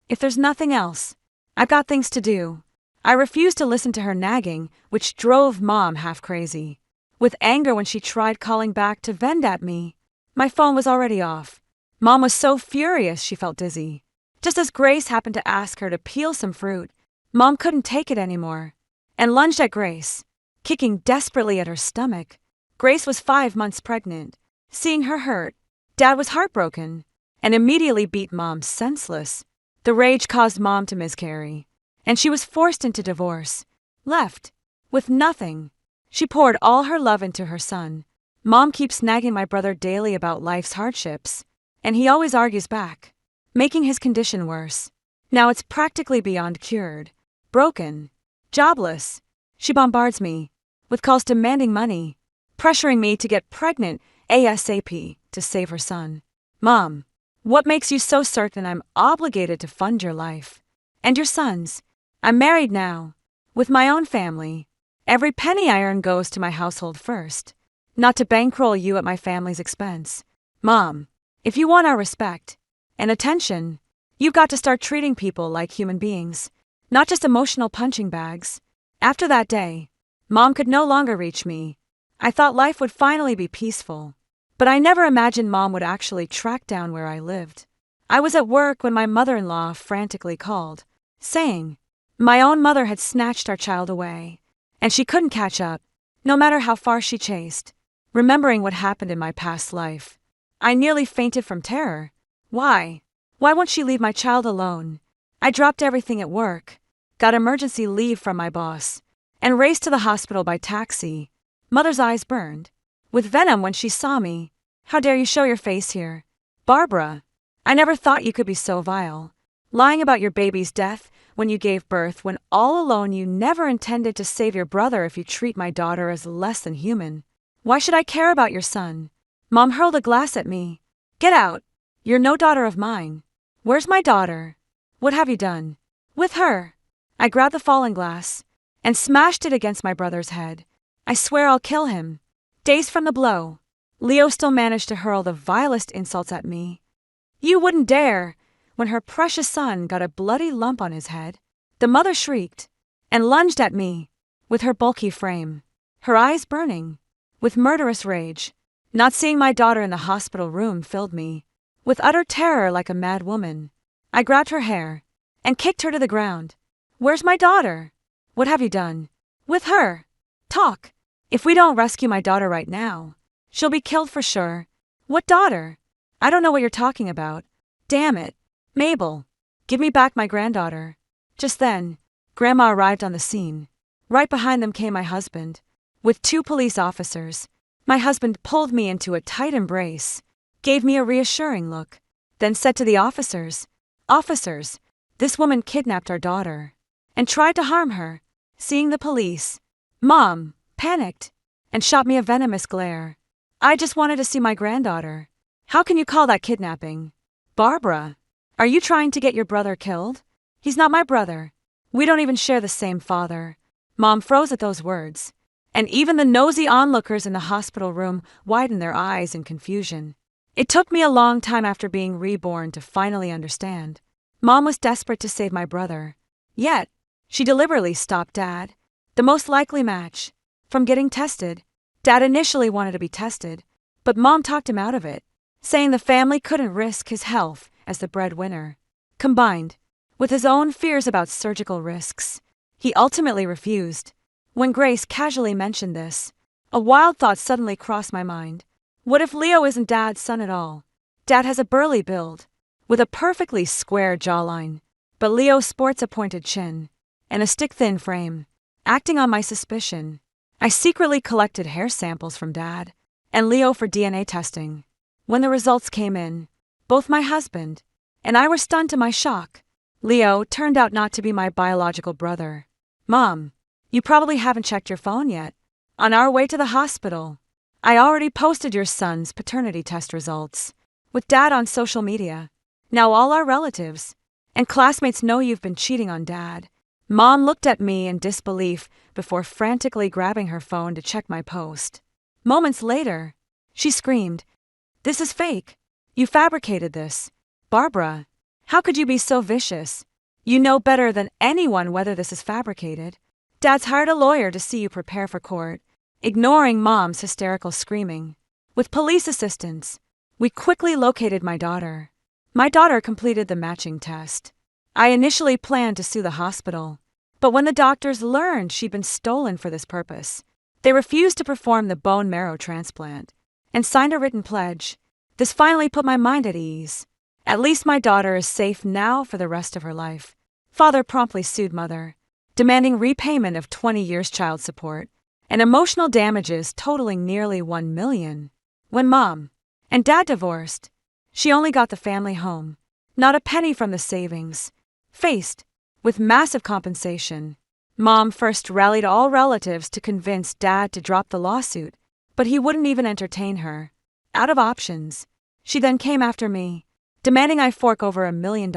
If there's nothing else, I've got things to do." I refused to listen to her nagging, which drove Mom half crazy. With anger when she tried calling back to vent at me, my phone was already off. Mom was so furious she felt dizzy. Just as Grace happened to ask her to peel some fruit, Mom couldn't take it anymore and lunged at Grace, kicking desperately at her stomach. Grace was 5 months pregnant. Seeing her hurt, Dad was heartbroken and immediately beat Mom senseless. The rage caused Mom to miscarry, and she was forced into divorce. Left with nothing, she poured all her love into her son. Mom keeps nagging my brother daily about life's hardships, and he always argues back, making his condition worse. Now it's practically beyond cured. Broken, jobless, she bombards me with calls demanding money, pressuring me to get pregnant ASAP to save her son. Mom, what makes you so certain I'm obligated to fund your life and your son's? I'm married now, with my own family. Every penny I earn goes to my household first, not to bankroll you at my family's expense. Mom, if you want our respect and attention, you've got to start treating people like human beings, not just emotional punching bags. After that day, Mom could no longer reach me. I thought life would finally be peaceful, but I never imagined Mom would actually track down where I lived. I was at work when my mother-in-law frantically called, saying my own mother had snatched our child away, and she couldn't catch up, no matter how far she chased. Remembering what happened in my past life, I nearly fainted from terror. Why won't she leave my child alone? I dropped everything at work, got emergency leave from my boss, and raced to the hospital by taxi. Mother's eyes burned with venom when she saw me. "How dare you show your face here? Barbara, I never thought you could be so vile. Lying about your baby's death when you gave birth, when all alone you never intended to save your brother if you treat my daughter as less than human. Why should I care about your son?" Mom hurled a glass at me. "Get out. You're no daughter of mine." "Where's my daughter? What have you done with her?" I grabbed the fallen glass and smashed it against my brother's head. "I swear I'll kill him." Dazed from the blow, Leo still managed to hurl the vilest insults at me. "You wouldn't dare," when her precious son got a bloody lump on his head. The mother shrieked and lunged at me with her bulky frame, her eyes burning with murderous rage. Not seeing my daughter in the hospital room filled me with utter terror like a mad woman. I grabbed her hair and kicked her to the ground. "Where's my daughter? What have you done with her? Talk. If we don't rescue my daughter right now, she'll be killed for sure." "What daughter? I don't know what you're talking about." "Damn it. Mabel, give me back my granddaughter." Just then, Grandma arrived on the scene. Right behind them came my husband, with 2 police officers. My husband pulled me into a tight embrace, gave me a reassuring look, then said to the officers, "Officers, this woman kidnapped our daughter and tried to harm her." Seeing the police, Mom panicked and shot me a venomous glare. "I just wanted to see my granddaughter. How can you call that kidnapping?" "Barbara, are you trying to get your brother killed? He's not my brother. We don't even share the same father." Mom froze at those words, and even the nosy onlookers in the hospital room widened their eyes in confusion. It took me a long time after being reborn to finally understand. Mom was desperate to save my brother. Yet, she deliberately stopped Dad, the most likely match, from getting tested. Dad initially wanted to be tested, but Mom talked him out of it, saying the family couldn't risk his health as the breadwinner. Combined with his own fears about surgical risks, he ultimately refused. When Grace casually mentioned this, a wild thought suddenly crossed my mind. What if Leo isn't Dad's son at all? Dad has a burly build, with a perfectly square jawline, but Leo sports a pointed chin and a stick-thin frame. Acting on my suspicion, I secretly collected hair samples from Dad and Leo for DNA testing. When the results came in, both my husband and I were stunned to my shock. Leo turned out not to be my biological brother. Mom, you probably haven't checked your phone yet. On our way to the hospital, I already posted your son's paternity test results with Dad on social media. Now all our relatives and classmates know you've been cheating on Dad. Mom looked at me in disbelief before frantically grabbing her phone to check my post. Moments later, she screamed, "This is fake. You fabricated this. Barbara, how could you be so vicious? You know better than anyone whether this is fabricated. Dad's hired a lawyer to see you prepare for court." Ignoring Mom's hysterical screaming, with police assistance, we quickly located my daughter. My daughter completed the matching test. I initially planned to sue the hospital, but when the doctors learned she'd been stolen for this purpose, they refused to perform the bone marrow transplant and signed a written pledge. This finally put my mind at ease. At least my daughter is safe now for the rest of her life. Father promptly sued Mother, demanding repayment of 20 years child support and emotional damages totaling nearly $1 million. When Mom and Dad divorced, she only got the family home, not a penny from the savings. Faced with massive compensation, Mom first rallied all relatives to convince Dad to drop the lawsuit, but he wouldn't even entertain her. Out of options, she then came after me, demanding I fork over $1 million,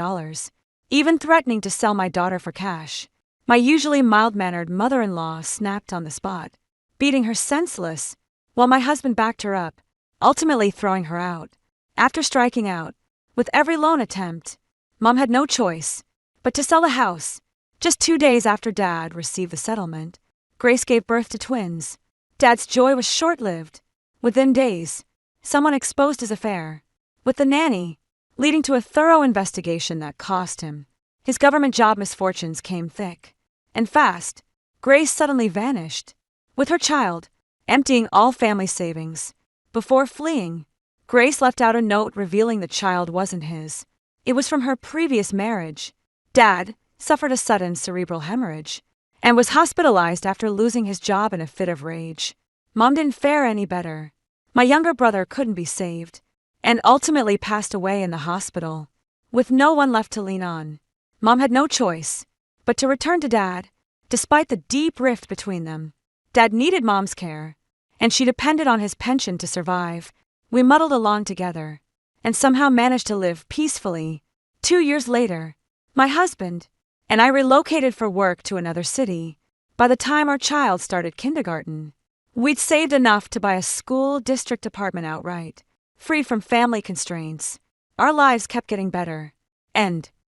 even threatening to sell my daughter for cash. My usually mild-mannered mother-in-law snapped on the spot, beating her senseless, while my husband backed her up, ultimately throwing her out. After striking out with every loan attempt, Mom had no choice but to sell the house. Just 2 days after Dad received the settlement, Grace gave birth to twins. Dad's joy was short-lived. Within days, someone exposed his affair with the nanny, leading to a thorough investigation that cost him. His government job misfortunes came thick and fast. Grace suddenly vanished, with her child, emptying all family savings. Before fleeing, Grace left out a note revealing the child wasn't his. It was from her previous marriage. Dad suffered a sudden cerebral hemorrhage and was hospitalized after losing his job in a fit of rage. Mom didn't fare any better. My younger brother couldn't be saved and ultimately passed away in the hospital, with no one left to lean on. Mom had no choice but to return to Dad, despite the deep rift between them. Dad needed Mom's care, and she depended on his pension to survive. We muddled along together and somehow managed to live peacefully. 2 years later, my husband and I relocated for work to another city. By the time our child started kindergarten, we'd saved enough to buy a school district apartment outright, free from family constraints. Our lives kept getting better, and